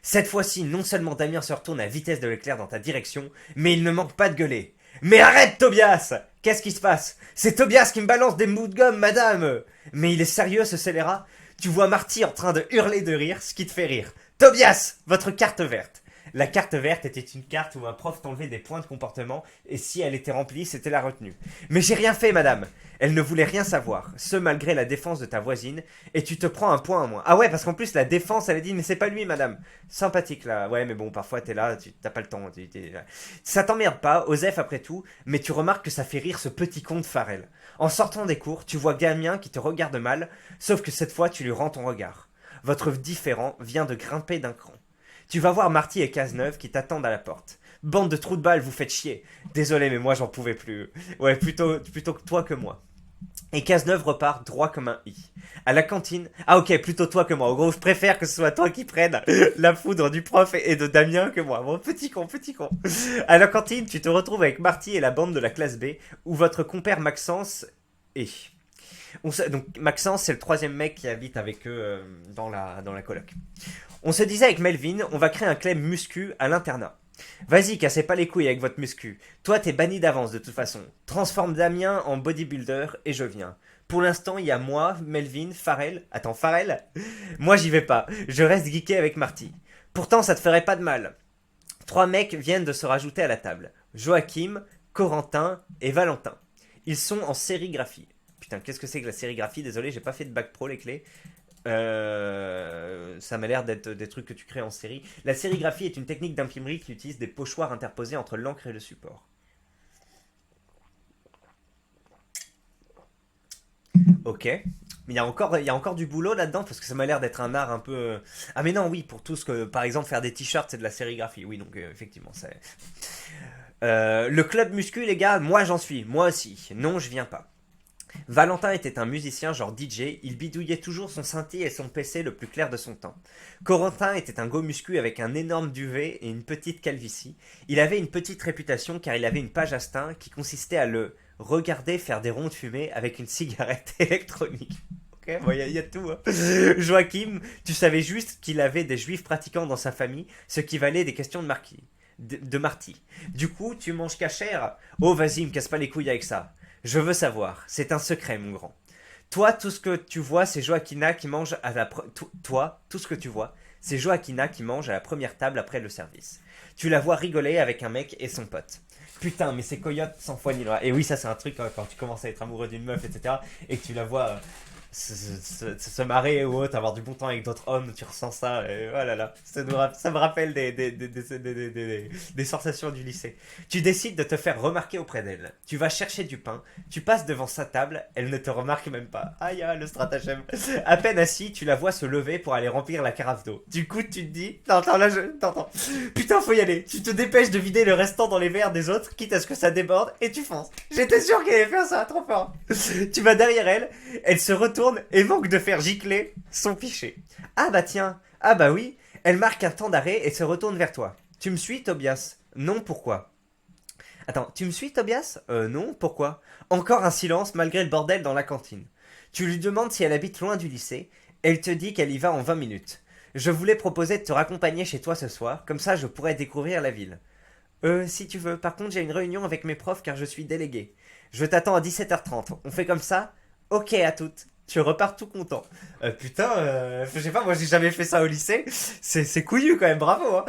Cette fois-ci, non seulement Damien se retourne à vitesse de l'éclair dans ta direction, mais il ne manque pas de gueuler. Mais arrête, Tobias! Qu'est-ce qui se passe? C'est Tobias qui me balance des bouts de gomme, madame! Mais il est sérieux, ce scélérat? Tu vois Marty en train de hurler de rire, ce qui te fait rire. Tobias! Votre carte verte! La carte verte était une carte où un prof t'enlevait des points de comportement et si elle était remplie, c'était la retenue. Mais j'ai rien fait, madame. Elle ne voulait rien savoir, ce malgré la défense de ta voisine, et tu te prends un point en moins. Ah ouais, parce qu'en plus la défense, elle a dit mais c'est pas lui, madame. Sympathique là. Ouais, mais bon, parfois t'es là, t'as pas le temps. Ça t'emmerde pas, Osef après tout, mais tu remarques que ça fait rire ce petit con de Farrell. En sortant des cours, tu vois Damien qui te regarde mal, sauf que cette fois tu lui rends ton regard. Votre différend vient de grimper d'un cran. Tu vas voir Marty et Cazeneuve qui t'attendent à la porte. Bande de trous de balles, vous faites chier. Désolé, mais moi j'en pouvais plus. Ouais, plutôt que toi que moi. Et Cazeneuve repart droit comme un i. À la cantine... Ah ok, plutôt toi que moi. En gros, je préfère que ce soit toi qui prenne la foudre du prof et de Damien que moi. Bon, petit con, petit con. À la cantine, tu te retrouves avec Marty et la bande de la classe B, où votre compère Maxence est... Donc Maxence, c'est le troisième mec qui habite avec eux dans la coloc. On se disait avec Melvin, on va créer un club muscu à l'internat. Vas-y, cassez pas les couilles avec votre muscu. Toi, t'es banni d'avance de toute façon. Transforme Damien en bodybuilder et je viens. Pour l'instant, il y a moi, Melvin, Farrell. Attends, Farrell? Moi, j'y vais pas. Je reste geeké avec Marty. Pourtant, ça te ferait pas de mal. 3 mecs viennent de se rajouter à la table. Joachim, Corentin et Valentin. Ils sont en sérigraphie. Putain, qu'est-ce que c'est que la sérigraphie? Désolé, j'ai pas fait de bac pro les clés. Ça m'a l'air d'être des trucs que tu crées en série. La sérigraphie est une technique d'imprimerie qui utilise des pochoirs interposés entre l'encre et le support. Ok. Mais il y a encore du boulot là-dedans parce que ça m'a l'air d'être un art un peu. Ah mais non, oui, pour tout ce que, par exemple, faire des t-shirts, c'est de la sérigraphie. Oui, donc effectivement, c'est. Le club muscu, les gars, moi j'en suis, moi aussi. Non, je viens pas. Valentin était un musicien genre DJ, il bidouillait toujours son synthé et son PC le plus clair de son temps. Corentin était un go muscu avec un énorme duvet et une petite calvitie. Il avait une petite réputation car il avait une page Astin qui consistait à le regarder faire des ronds de fumée avec une cigarette électronique. Ok, bon, y a tout. Hein. Joachim, tu savais juste qu'il avait des juifs pratiquants dans sa famille, ce qui valait des questions de Marty. Du coup, tu manges cachère? Oh, vas-y, me casse pas les couilles avec ça. Je veux savoir, c'est un secret, mon grand. Toi, tout ce que tu vois, c'est Joaquina qui mange à la Toi, tout ce que tu vois, c'est Joaquina qui mange à la première table après le service. Tu la vois rigoler avec un mec et son pote. Putain, mais c'est coyote sans foi ni loi. Et oui, ça c'est un truc quand tu commences à être amoureux d'une meuf, etc. Et que tu la vois se marrer ou autre, avoir du bon temps avec d'autres hommes, tu ressens ça, et oh là là, ça me rappelle des sensations du lycée. Tu décides de te faire remarquer auprès d'elle. Tu vas chercher du pain, tu passes devant sa table, elle ne te remarque même pas. Aïe, le stratagème. À peine assis, tu la vois se lever pour aller remplir la carafe d'eau. Du coup, tu te dis, attends, là, t'entends. Putain, faut y aller. Tu te dépêches de vider le restant dans les verres des autres, quitte à ce que ça déborde, et tu fonces. J'étais sûr qu'elle allait faire ça, trop fort. Tu vas derrière elle, elle se retourne et manque de faire gicler son fichier. Ah bah tiens, ah bah oui, elle marque un temps d'arrêt et se retourne vers toi. Tu me suis, Tobias? Non, pourquoi? Attends, tu me suis, Tobias? Non, pourquoi? Encore un silence malgré le bordel dans la cantine. Tu lui demandes si elle habite loin du lycée. Elle te dit qu'elle y va en 20 minutes. Je voulais proposer de te raccompagner chez toi ce soir, comme ça je pourrais découvrir la ville. Si tu veux. Par contre, j'ai une réunion avec mes profs car je suis délégué. Je t'attends à 17h30. On fait comme ça? Ok, à toutes. Tu repars tout content. Putain, je sais pas, moi j'ai jamais fait ça au lycée. C'est couillu quand même, bravo. Hein.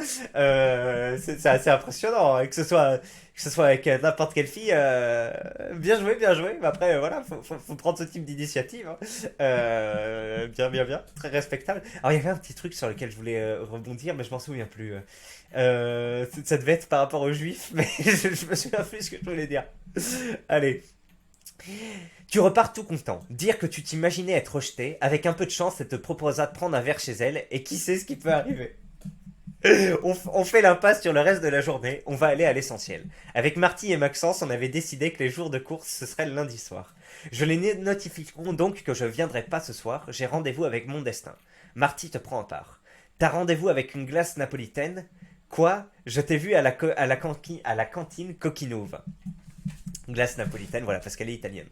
C'est assez impressionnant hein, que ce soit avec n'importe quelle fille. Bien joué, bien joué. Mais après, voilà, faut prendre ce type d'initiative. Hein. Bien, très respectable. Alors il y avait un petit truc sur lequel je voulais rebondir, mais je m'en souviens plus. Ça devait être par rapport aux juifs, mais je me souviens plus ce que je voulais dire. Allez. Tu repars tout content. Dire que tu t'imaginais être rejeté, avec un peu de chance, elle te proposera de prendre un verre chez elle, et qui sait ce qui peut arriver. On fait l'impasse sur le reste de la journée, on va aller à l'essentiel. Avec Marty et Maxence, on avait décidé que les jours de course, ce serait le lundi soir. Je les notifieront donc que je viendrai pas ce soir, j'ai rendez-vous avec mon destin. Marty te prend en part. T'as rendez-vous avec une glace napolitaine? Quoi? Je t'ai vu à la cantine Coquinove. Glace napolitaine, voilà, parce qu'elle est italienne.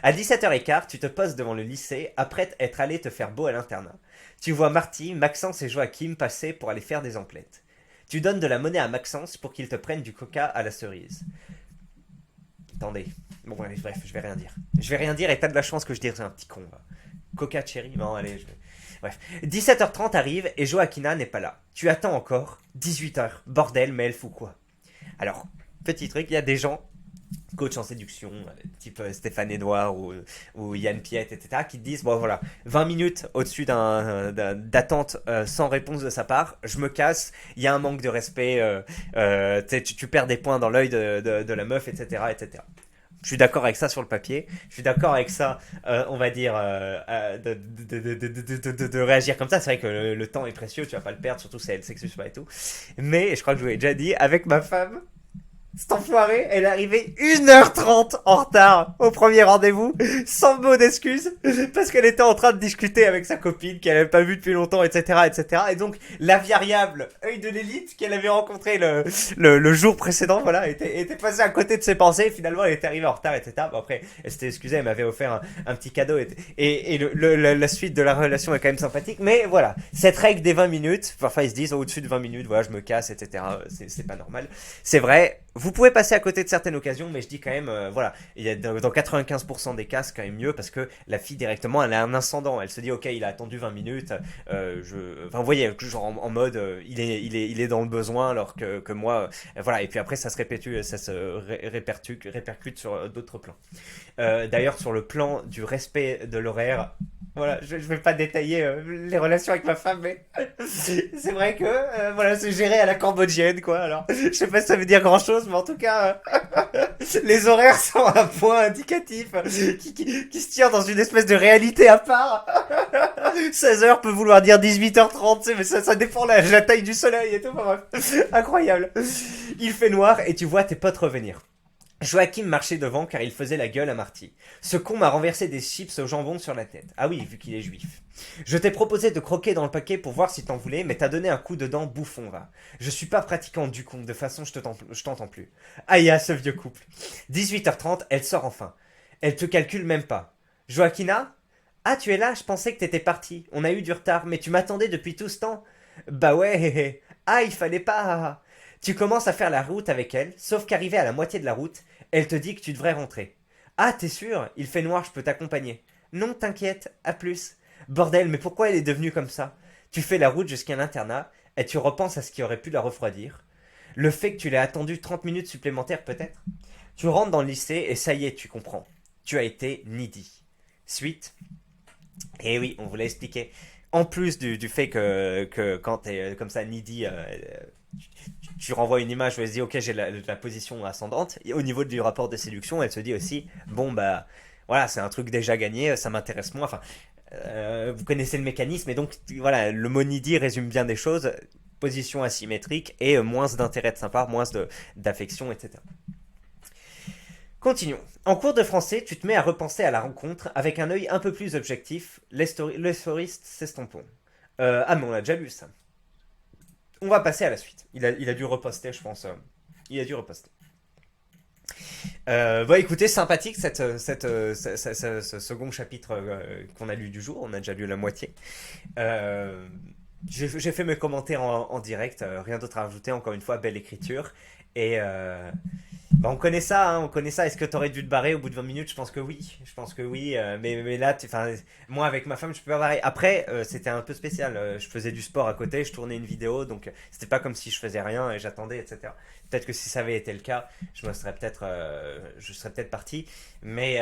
À 17h15, tu te poses devant le lycée, après être allé te faire beau à l'internat. Tu vois Marty, Maxence et Joachim passer pour aller faire des emplettes. Tu donnes de la monnaie à Maxence pour qu'il te prenne du coca à la cerise. Attendez. Bon, allez, bref, je vais rien dire. Je vais rien dire et t'as de la chance que je dise un petit con, va. Coca cherry, non, allez, je vais... Bref. 17h30 arrive et Joaquina n'est pas là. Tu attends encore. 18h. Bordel, mais elle fout quoi? Alors, petit truc, il y a des gens, coach en séduction, type Stéphane Edouard ou Yann Piette, etc., qui te disent, bon voilà, 20 minutes au-dessus d'attente sans réponse de sa part, je me casse, il y a un manque de respect, tu perds des points dans l'œil de la meuf, etc., etc. Je suis d'accord avec ça sur le papier. Je suis d'accord avec ça, on va dire, de réagir comme ça. C'est vrai que le temps est précieux, tu vas pas le perdre, surtout si elle sexuise pas et tout. Mais je crois que je vous l'ai déjà dit, avec ma femme, cette enfoirée, elle est arrivée 1h30 en retard au premier rendez-vous, sans mot d'excuse, parce qu'elle était en train de discuter avec sa copine qu'elle n'avait pas vue depuis longtemps, etc., etc. Et donc, la variable œil de l'élite qu'elle avait rencontré le jour précédent, voilà, était passée à côté de ses pensées. Et finalement, elle était arrivée en retard, etc. Bon, après, elle s'était excusée, elle m'avait offert un petit cadeau. Et la suite de la relation est quand même sympathique. Mais voilà, cette règle des 20 minutes, parfois ils se disent, au-dessus de 20 minutes, voilà, je me casse, etc. C'est pas normal. C'est vrai. Vous pouvez passer à côté de certaines occasions, mais je dis quand même, voilà, il y a dans 95% des cas, c'est quand même mieux parce que la fille directement, elle a un incendant. Elle se dit, ok, il a attendu 20 minutes, enfin, vous voyez, genre en mode, il est dans le besoin, alors que moi, voilà. Et puis après, ça se répétue, ça se répercute sur d'autres plans. D'ailleurs, sur le plan du respect de l'horaire. Voilà, je vais pas détailler les relations avec ma femme, mais c'est vrai que voilà, c'est géré à la cambodgienne, quoi. Alors, je sais pas si ça veut dire grand chose, mais en tout cas, les horaires sont un point indicatif qui se tient dans une espèce de réalité à part. 16h peut vouloir dire 18h30, mais ça dépend la taille du soleil et tout. Enfin, bref, incroyable. Il fait noir et tu vois tes potes revenir. Joachim marchait devant car il faisait la gueule à Marty. Ce con m'a renversé des chips au jambon sur la tête. Ah oui, vu qu'il est juif. Je t'ai proposé de croquer dans le paquet pour voir si t'en voulais, mais t'as donné un coup dedans, bouffon, va. Je suis pas pratiquant du con, de façon je t'entends plus. Aïe, ce vieux couple. 18h30, elle sort enfin. Elle te calcule même pas. Joaquina? Ah, tu es là, je pensais que t'étais parti. On a eu du retard, mais tu m'attendais depuis tout ce temps. Bah ouais, hé hé. Ah, il fallait pas. Tu commences à faire la route avec elle, sauf qu'arrivé à la moitié de la route, elle te dit que tu devrais rentrer. Ah, t'es sûr? Il fait noir, je peux t'accompagner. Non, t'inquiète, à plus. Bordel, mais pourquoi elle est devenue comme ça? Tu fais la route jusqu'à l'internat, et tu repenses à ce qui aurait pu la refroidir. Le fait que tu l'aies attendu 30 minutes supplémentaires, peut-être? Tu rentres dans le lycée, et ça y est, tu comprends. Tu as été needy. Suite. Eh oui, on vous l'a expliqué. En plus du fait que quand t'es comme ça needy, tu renvoies une image où elle se dit ok j'ai la position ascendante. Et au niveau du rapport de séduction, elle se dit aussi bon bah voilà c'est un truc déjà gagné, ça m'intéresse moins. Enfin, vous connaissez le mécanisme et donc voilà le mot needy résume bien des choses. Position asymétrique et moins d'intérêt de sa part, moins d'affection, etc. Continuons. En cours de français, tu te mets à repenser à la rencontre avec un œil un peu plus objectif. Les storistes s'estompons. Ah mais on a déjà lu ça. On va passer à la suite. Il a dû reposter, je pense. Il a dû reposter. Bon, écoutez, sympathique ce second chapitre qu'on a lu du jour. On a déjà lu la moitié. J'ai fait mes commentaires en direct. Rien d'autre à rajouter. Encore une fois, belle écriture. Et bah on connaît ça, hein, on connaît ça. Est-ce que t'aurais dû te barrer au bout de 20 minutes? Je pense que oui. Je pense que oui. Mais là, moi avec ma femme, je peux pas barrer. Après, c'était un peu spécial. Je faisais du sport à côté, je tournais une vidéo, donc c'était pas comme si je faisais rien et j'attendais, etc. Peut-être que si ça avait été le cas, je serais peut-être parti. Mais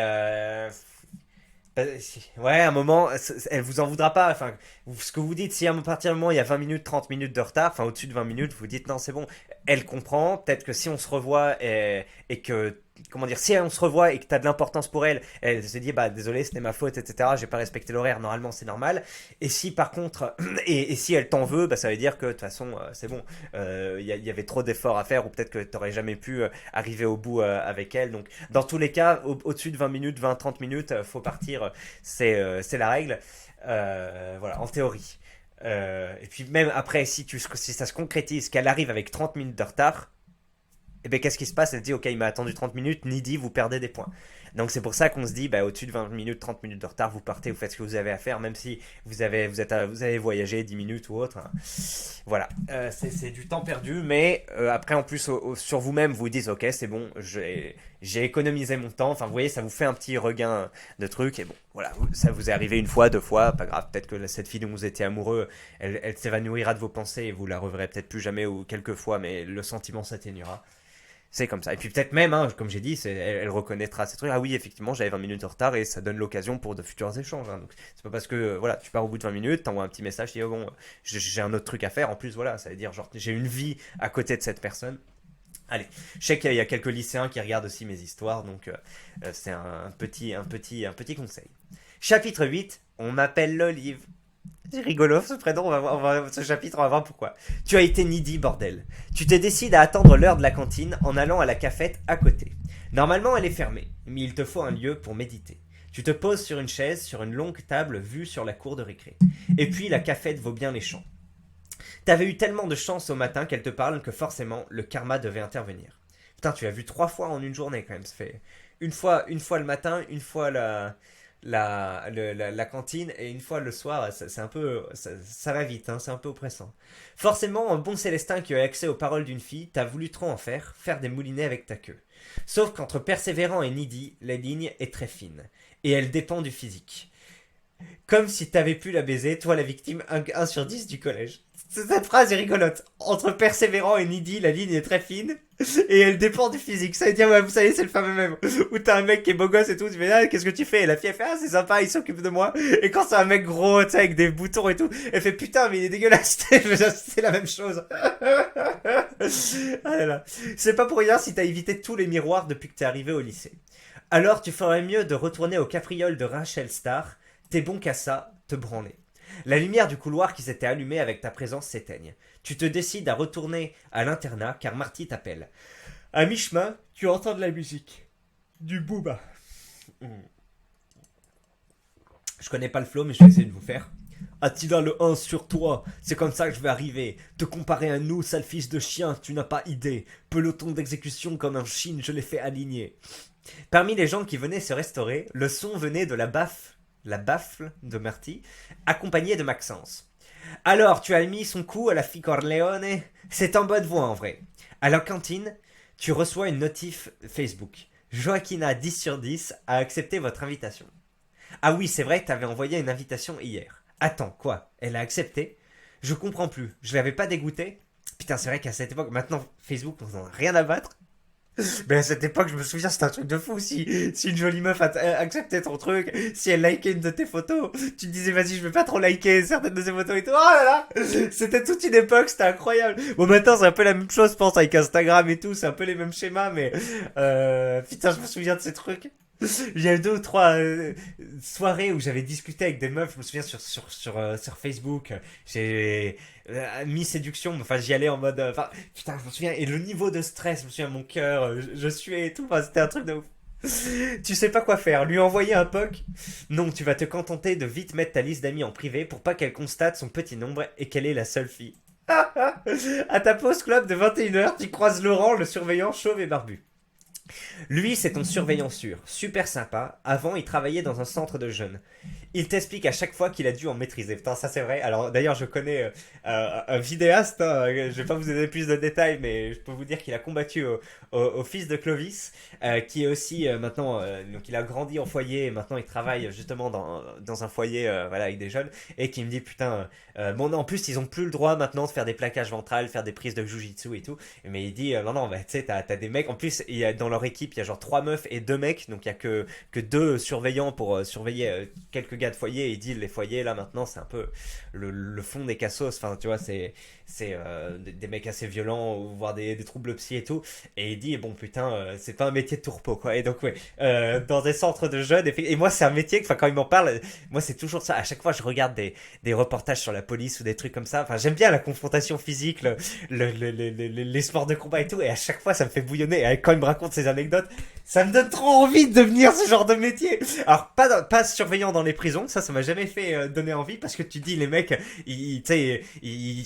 ouais, à un moment, elle vous en voudra pas. Enfin, ce que vous dites, si à partir du moment il y a 20 minutes, 30 minutes de retard, enfin au-dessus de 20 minutes, vous dites non, c'est bon. Elle comprend. Peut-être que si on se revoit et que, comment dire, si on se revoit et que t'as de l'importance pour elle, elle se dit bah désolé, c'était ma faute, etc. J'ai pas respecté l'horaire. Normalement, c'est normal. Et si par contre, et si elle t'en veut, bah ça veut dire que de toute façon, c'est bon. Y avait trop d'efforts à faire ou peut-être que t'aurais jamais pu arriver au bout avec elle. Donc dans tous les cas, au-dessus de 20 minutes, 20-30 minutes, faut partir. C'est la règle. Voilà, en théorie. Et puis même après, si ça se concrétise, qu'elle arrive avec 30 minutes de retard, et bien qu'est-ce qui se passe? Elle dit, ok, il m'a attendu 30 minutes, Nidi, vous perdez des points. Donc c'est pour ça qu'on se dit, bah, au-dessus de 20 minutes, 30 minutes de retard, vous partez, vous faites ce que vous avez à faire, même si vous avez voyagé 10 minutes ou autre, hein. Voilà, c'est du temps perdu, mais après en plus sur vous-même, vous dites, ok, c'est bon, j'ai économisé mon temps, enfin vous voyez, ça vous fait un petit regain de trucs, et bon, voilà, ça vous est arrivé une fois, deux fois, pas grave, peut-être que cette fille dont vous étiez amoureux, elle s'évanouira de vos pensées et vous la reverrez peut-être plus jamais ou quelques fois, mais le sentiment s'atténuera. C'est comme ça. Et puis peut-être même, hein, comme j'ai dit, elle reconnaîtra ces trucs. Ah oui, effectivement, j'avais 20 minutes de retard et ça donne l'occasion pour de futurs échanges, hein. Donc c'est pas parce que voilà, tu pars au bout de 20 minutes, t'envoies un petit message, tu dis oh, bon, j'ai un autre truc à faire. En plus, voilà, ça veut dire genre j'ai une vie à côté de cette personne. Allez, je sais qu'il y a quelques lycéens qui regardent aussi mes histoires, donc c'est un petit conseil. Chapitre 8, on m'appelle l'olive. C'est rigolo ce prénom, ce chapitre, on va voir pourquoi. Tu as été needy, bordel. Tu te décides à attendre l'heure de la cantine en allant à la cafette à côté. Normalement, elle est fermée, mais il te faut un lieu pour méditer. Tu te poses sur une chaise, sur une longue table vue sur la cour de récré. Et puis la cafette vaut bien les champs. T'avais eu tellement de chance au matin qu'elle te parle que forcément, le karma devait intervenir. Putain, tu l'as vu 3 fois en une journée quand même, ça fait une fois le matin, une fois la cantine et une fois le soir, c'est un peu, ça va vite, hein, c'est un peu oppressant. Forcément, un bon Célestin qui a accès aux paroles d'une fille, t'as voulu trop en faire des moulinets avec ta queue. Sauf qu'entre persévérant et needy, la ligne est très fine. Et elle dépend du physique. Comme si t'avais pu la baiser, toi la victime 1 sur 10 du collège. Cette phrase est rigolote. Entre persévérant et needy, la ligne est très fine. Et elle dépend du physique. Ça veut dire, ouais, vous savez, c'est le fameux même. Où t'as un mec qui est beau gosse et tout, tu fais, ah, qu'est-ce que tu fais? Et la fille, elle fait, ah, c'est sympa, il s'occupe de moi. Et quand c'est un mec gros, tu sais, avec des boutons et tout, elle fait, putain, mais il est dégueulasse. C'est la même chose. Ah là là. C'est pas pour rien si t'as évité tous les miroirs depuis que t'es arrivé au lycée. Alors, tu ferais mieux de retourner au capriole de Rachel Starr. T'es bon qu'à ça, te branler. La lumière du couloir qui s'était allumée avec ta présence s'éteigne. Tu te décides à retourner à l'internat car Marty t'appelle. À mi-chemin, tu entends de la musique. Du booba. Je connais pas le flow, mais je vais essayer de vous faire. Attila le 1 sur toi, c'est comme ça que je vais arriver. Te comparer à nous, sale fils de chien, tu n'as pas idée. Peloton d'exécution comme un chine, je l'ai fait aligner. Parmi les gens qui venaient se restaurer, le son venait de la baffle de Marty, accompagnée de Maxence. Alors, tu as mis son coup à la fille Corleone? C'est en bonne voie en vrai. À la cantine, tu reçois une notif Facebook. Joaquina 10 sur 10 a accepté votre invitation. Ah oui, c'est vrai que t'avais envoyé une invitation hier. Attends, quoi? Elle a accepté? Je comprends plus. Je l'avais pas dégoûté? Putain, c'est vrai qu'à cette époque, maintenant, Facebook, on en a rien à battre. Mais à cette époque, je me souviens, c'était un truc de fou. Si une jolie meuf acceptait ton truc, si elle likait une de tes photos, tu te disais, vas-y, je vais pas trop liker certaines de ces photos et tout. Oh là là! C'était toute une époque, c'était incroyable. Bon, maintenant, c'est un peu la même chose, je pense, avec Instagram et tout. C'est un peu les mêmes schémas, mais, putain, je me souviens de ces trucs. J'ai eu 2 ou 3 soirées où j'avais discuté avec des meufs, je me souviens sur Facebook, j'ai mis séduction, enfin j'y allais en mode, enfin putain je me souviens, et le niveau de stress, je me souviens mon cœur, je suais et tout, enfin c'était un truc de ouf. Tu sais pas quoi faire, lui envoyer un POC? Non, tu vas te contenter de vite mettre ta liste d'amis en privé pour pas qu'elle constate son petit nombre et qu'elle est la seule fille. À ta pause club de 21h, tu croises Laurent, le surveillant chauve et barbu. Lui, c'est ton surveillant sûr, super sympa. Avant, il travaillait dans un centre de jeunes. Il t'explique à chaque fois qu'il a dû en maîtriser. Putain, ça c'est vrai. Alors d'ailleurs, je connais un vidéaste, hein, je vais pas vous donner plus de détails, mais je peux vous dire qu'il a combattu au fils de Clovis, qui est aussi maintenant, donc il a grandi en foyer et maintenant il travaille justement dans un foyer voilà, avec des jeunes, et qui me dit putain, bon en plus ils ont plus le droit maintenant de faire des plaquages ventrales, faire des prises de jujitsu et tout, mais il dit non non, bah, tu sais, t'as des mecs, en plus il y a, dans leur équipe il y a genre 3 meufs et 2 mecs, donc il y a que 2 surveillants pour surveiller quelques gars de foyer, et il dit les foyers là maintenant c'est un peu le fond des cassos, enfin tu vois, c'est des mecs assez violents, voire des troubles psy et tout, et il dit bon putain c'est pas un métier de tourpeau quoi, et donc ouais, dans des centres de jeunes, et moi c'est un métier, enfin quand il m'en parle, moi c'est toujours ça, à chaque fois je regarde des reportages sur la police ou des trucs comme ça, enfin j'aime bien la confrontation physique, les sports de combat et tout, et à chaque fois ça me fait bouillonner, et quand il me raconte ces anecdotes, ça me donne trop envie de devenir ce genre de métier. Alors pas surveillant dans les prisons, prison, ça m'a jamais fait donner envie parce que tu dis les mecs, tu sais,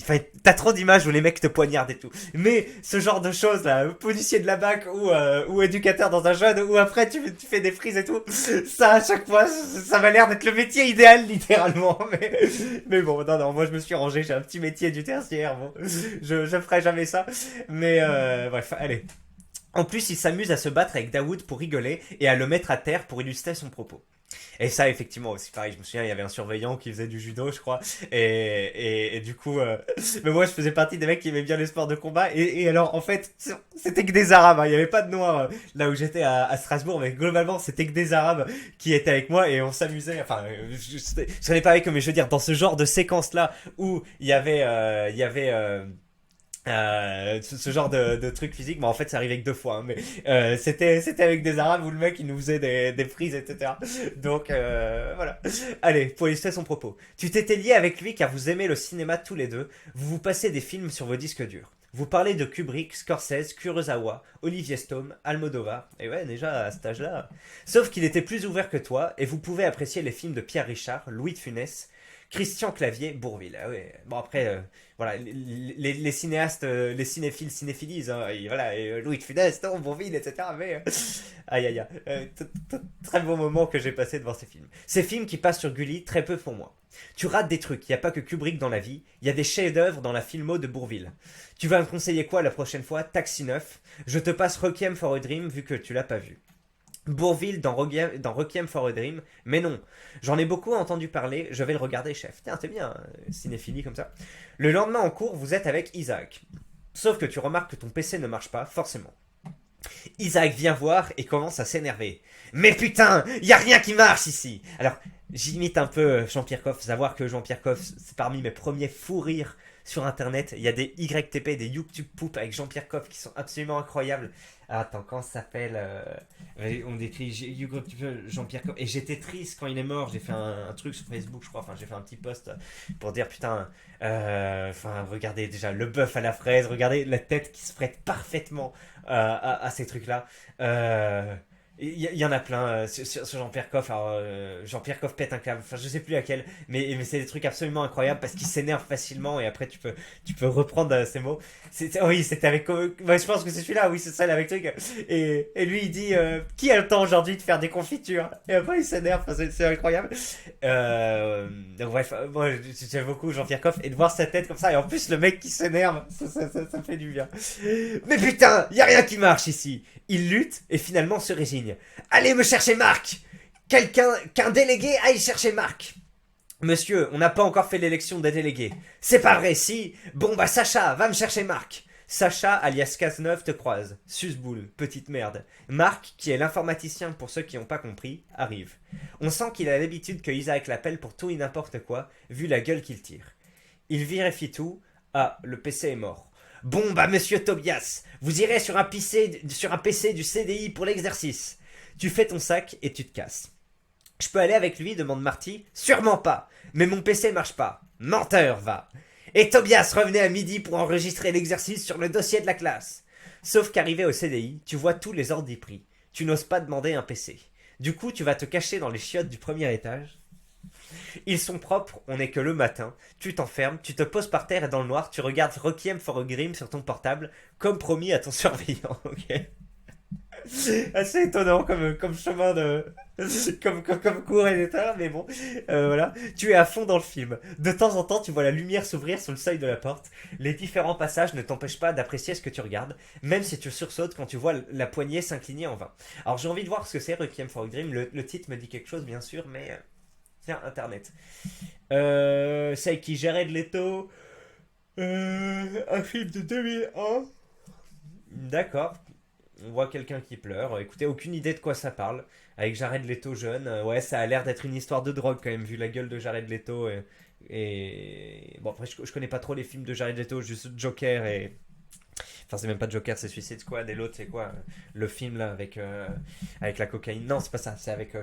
enfin, t'as trop d'images où les mecs te poignardent et tout. Mais ce genre de choses là, policier de la BAC ou éducateur dans un jeune, ou après tu fais des frises et tout, ça à chaque fois, ça m'a l'air d'être le métier idéal littéralement. Mais bon, non, moi je me suis rangé, j'ai un petit métier du tertiaire, bon, je ferai jamais ça. Mais bref, allez. En plus, il s'amuse à se battre avec Daoud pour rigoler et à le mettre à terre pour illustrer son propos. Et ça, effectivement, aussi pareil, je me souviens, il y avait un surveillant qui faisait du judo, je crois. Et du coup, mais moi, je faisais partie des mecs qui aimaient bien les sports de combat. Et alors, en fait, c'était que des Arabes, hein. Il n'y avait pas de Noirs là où j'étais à Strasbourg, mais globalement, c'était que des Arabes qui étaient avec moi et on s'amusait. Enfin, je serais pas avec eux, mais je veux dire, dans ce genre de séquence-là où ce genre de truc physique, mais en fait ça arrivait que 2 fois, hein, mais c'était avec des arabes où le mec il nous faisait des frises, etc. Donc voilà. Allez, pour illustrer son propos, tu t'étais lié avec lui car vous aimez le cinéma tous les deux, vous vous passez des films sur vos disques durs. Vous parlez de Kubrick, Scorsese, Kurosawa, Olivier Stone, Almodovar, et ouais, déjà à cet âge-là. Sauf qu'il était plus ouvert que toi, et vous pouvez apprécier les films de Pierre Richard, Louis de Funès, Christian Clavier, Bourvil. Ah ouais. Bon après, voilà, les cinéastes, les cinéphiles cinéphilisent, hein, et voilà, et Louis de Funès, non, Bourvil, etc. Mais aïe aïe aïe, très beau moment que j'ai passé devant ces films. Ces films qui passent sur Gulli, très peu pour moi. Tu rates des trucs, il n'y a pas que Kubrick dans la vie, il y a des chefs-d'œuvre dans la filmo de Bourvil. Tu vas me conseiller quoi la prochaine fois? Taxi 9. Je te passe Requiem for a Dream vu que tu l'as pas vu. Bourvil dans Requiem for a Dream, mais non, j'en ai beaucoup entendu parler, je vais le regarder chef. Tiens, c'est bien, cinéphilie comme ça. Le lendemain en cours, vous êtes avec Isaac. Sauf que tu remarques que ton PC ne marche pas, forcément. Isaac vient voir et commence à s'énerver. Mais putain, y a rien qui marche ici. Alors, j'imite un peu Jean-Pierre Coff, savoir que Jean-Pierre Coff, c'est parmi mes premiers fous rires sur internet. Il y a des YTP, des YouTube Poop avec Jean-Pierre Coff qui sont absolument incroyables. Ah, attends, comment ça s'appelle on décrit Jean-Pierre Coff. Et j'étais triste quand il est mort. J'ai fait un truc sur Facebook, je crois. Enfin, j'ai fait un petit post pour dire putain. Enfin, regardez déjà le bœuf à la fraise. Regardez la tête qui se prête parfaitement à ces trucs-là. Il y en a plein sur Jean-Pierre Coff. Alors, Jean-Pierre Coff pète un câble. Enfin, je sais plus laquelle, mais c'est des trucs absolument incroyables parce qu'il s'énerve facilement et après tu peux reprendre ces mots. Oui, c'était avec. Je pense que c'est celui-là. Oui, c'est ça avec truc. Et lui, il dit qui a le temps aujourd'hui de faire des confitures? Et après, il s'énerve. Enfin, c'est incroyable. Donc bref, moi j'aime beaucoup Jean-Pierre Coff et de voir sa tête comme ça et en plus le mec qui s'énerve, ça fait du bien. Mais putain, y a rien qui marche ici. Il lutte et finalement se résigne. Allez me chercher Marc. Qu'un délégué aille chercher Marc. Monsieur, on n'a pas encore fait l'élection des délégués. C'est pas vrai, si. Bon bah Sacha, va me chercher Marc. Sacha, alias Cazeneuve, te croise. Susboule, petite merde. Marc, qui est l'informaticien pour ceux qui n'ont pas compris, arrive. On sent qu'il a l'habitude que Isaac l'appelle pour tout et n'importe quoi, vu la gueule qu'il tire. Il vérifie tout. Ah, le PC est mort. Bon bah monsieur Tobias, vous irez sur un PC du CDI pour l'exercice. Tu fais ton sac et tu te casses. Je peux aller avec lui, demande Marty. Sûrement pas, mais mon PC marche pas. Menteur, va. Et Tobias revenait à midi pour enregistrer l'exercice sur le dossier de la classe. Sauf qu'arrivé au CDI, tu vois tous les ordres pris. Tu n'oses pas demander un PC. Du coup, tu vas te cacher dans les chiottes du premier étage. Ils sont propres, on n'est que le matin. Tu t'enfermes, tu te poses par terre et dans le noir, tu regardes Requiem for a Dream sur ton portable, comme promis à ton surveillant, ok? Assez étonnant comme chemin de. Comme cours et d'état, mais bon, voilà. Tu es à fond dans le film. De temps en temps, tu vois la lumière s'ouvrir sur le seuil de la porte. Les différents passages ne t'empêchent pas d'apprécier ce que tu regardes, même si tu sursautes quand tu vois la poignée s'incliner en vain. Alors j'ai envie de voir ce que c'est Requiem for a Dream. Le titre me dit quelque chose, bien sûr, mais. Tiens, Internet. C'est avec qui Jared Leto. Un film de 2001. D'accord. On voit quelqu'un qui pleure. Écoutez, aucune idée de quoi ça parle. Avec Jared Leto jeune. Ouais, ça a l'air d'être une histoire de drogue quand même, vu la gueule de Jared Leto. Bon, après, je connais pas trop les films de Jared Leto, juste Joker et. Enfin, c'est même pas Joker, c'est Suicide Squad. Et l'autre, c'est quoi? Le film là avec la cocaïne. Non, c'est pas ça. C'est avec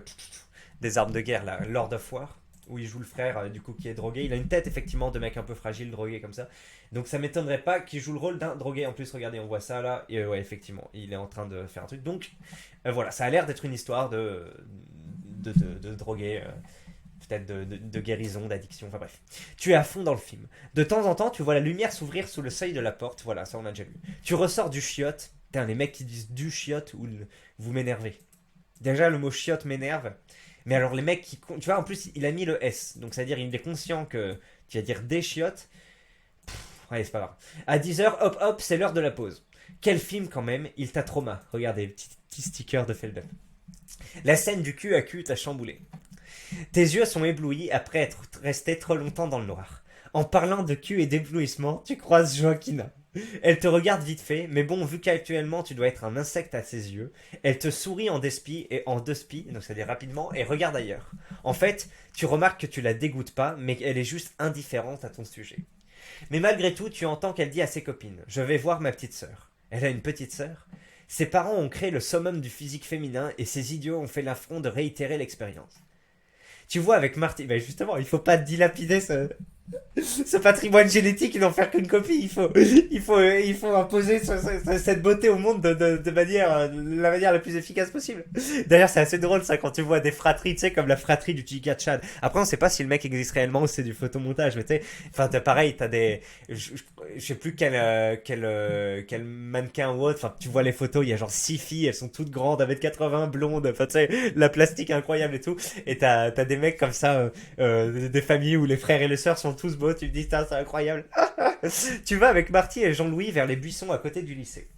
des armes de guerre là. Lord of War. Où il joue le frère du coup qui est drogué. Il a une tête effectivement de mec un peu fragile, drogué comme ça. Donc ça m'étonnerait pas qu'il joue le rôle d'un drogué. En plus, regardez, on voit ça là. Et ouais, effectivement, il est en train de faire un truc. Donc voilà, ça a l'air d'être une histoire de drogué. peut-être de guérison, d'addiction, enfin bref. Tu es à fond dans le film. De temps en temps, tu vois la lumière s'ouvrir sous le seuil de la porte, voilà, ça on a déjà vu. Tu ressors du chiotte. Putain, les mecs qui disent du chiotte, vous m'énervez. Déjà, le mot chiotte m'énerve. Mais alors, les mecs qui. Tu vois, en plus, il a mis le S. Donc, c'est-à-dire, il est conscient que tu vas dire des chiottes. Ouais, c'est pas grave. À 10h, hop hop, c'est l'heure de la pause. Quel film quand même, il t'a trauma. Regardez, petit sticker de Felden. La scène du cul à cul t'a chamboulé. Tes yeux sont éblouis après être resté trop longtemps dans le noir. En parlant de cul et d'éblouissement, tu croises Joaquina. Elle te regarde vite fait, mais bon, vu qu'actuellement tu dois être un insecte à ses yeux, elle te sourit en despi et en deux spi, donc c'est-à-dire rapidement, et regarde ailleurs. En fait, tu remarques que tu la dégoûtes pas, mais elle est juste indifférente à ton sujet. Mais malgré tout, tu entends qu'elle dit à ses copines: Je vais voir ma petite sœur. Elle a une petite sœur. Ses parents ont créé le summum du physique féminin et ces idiots ont fait l'affront de réitérer l'expérience. Tu vois avec Marty, ben justement, il faut pas dilapider ce patrimoine génétique et n'en faire qu'une copie. Il faut imposer cette beauté au monde de manière, de la manière la plus efficace possible. D'ailleurs, c'est assez drôle ça quand tu vois des fratries, tu sais, comme la fratrie du Giga Chad. Après, on sait pas si le mec existe réellement ou c'est du photomontage, mais tu sais, enfin, pareil, t'as des, je sais plus quel mannequin ou autre. Enfin, tu vois les photos, il y a genre 6 filles, elles sont toutes grandes, 1m80, blondes. Enfin, tu sais, la plastique incroyable et tout. Et t'as des mecs comme ça, des familles où les frères et les sœurs sont tous beaux, tu te dis, c'est incroyable. Tu vas avec Marty et Jean-Louis vers les buissons à côté du lycée.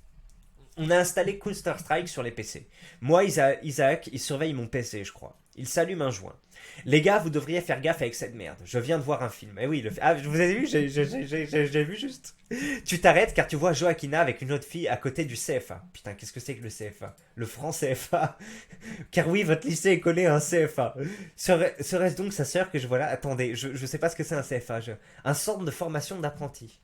On a installé Counter-Strike sur les PC. Moi, Isaac, il surveille mon PC, je crois. Il s'allume un joint. Les gars, vous devriez faire gaffe avec cette merde. Je viens de voir un film. Eh oui, ah, vous avez vu, j'ai vu juste. Tu t'arrêtes car tu vois Joaquina avec une autre fille à côté du CFA. Putain, qu'est-ce que c'est que le CFA? Le franc CFA. Car oui, votre lycée est collé à un CFA. Serait-ce donc sa sœur que je vois là? Attendez, je sais pas ce que c'est un CFA. Un centre de formation d'apprenti.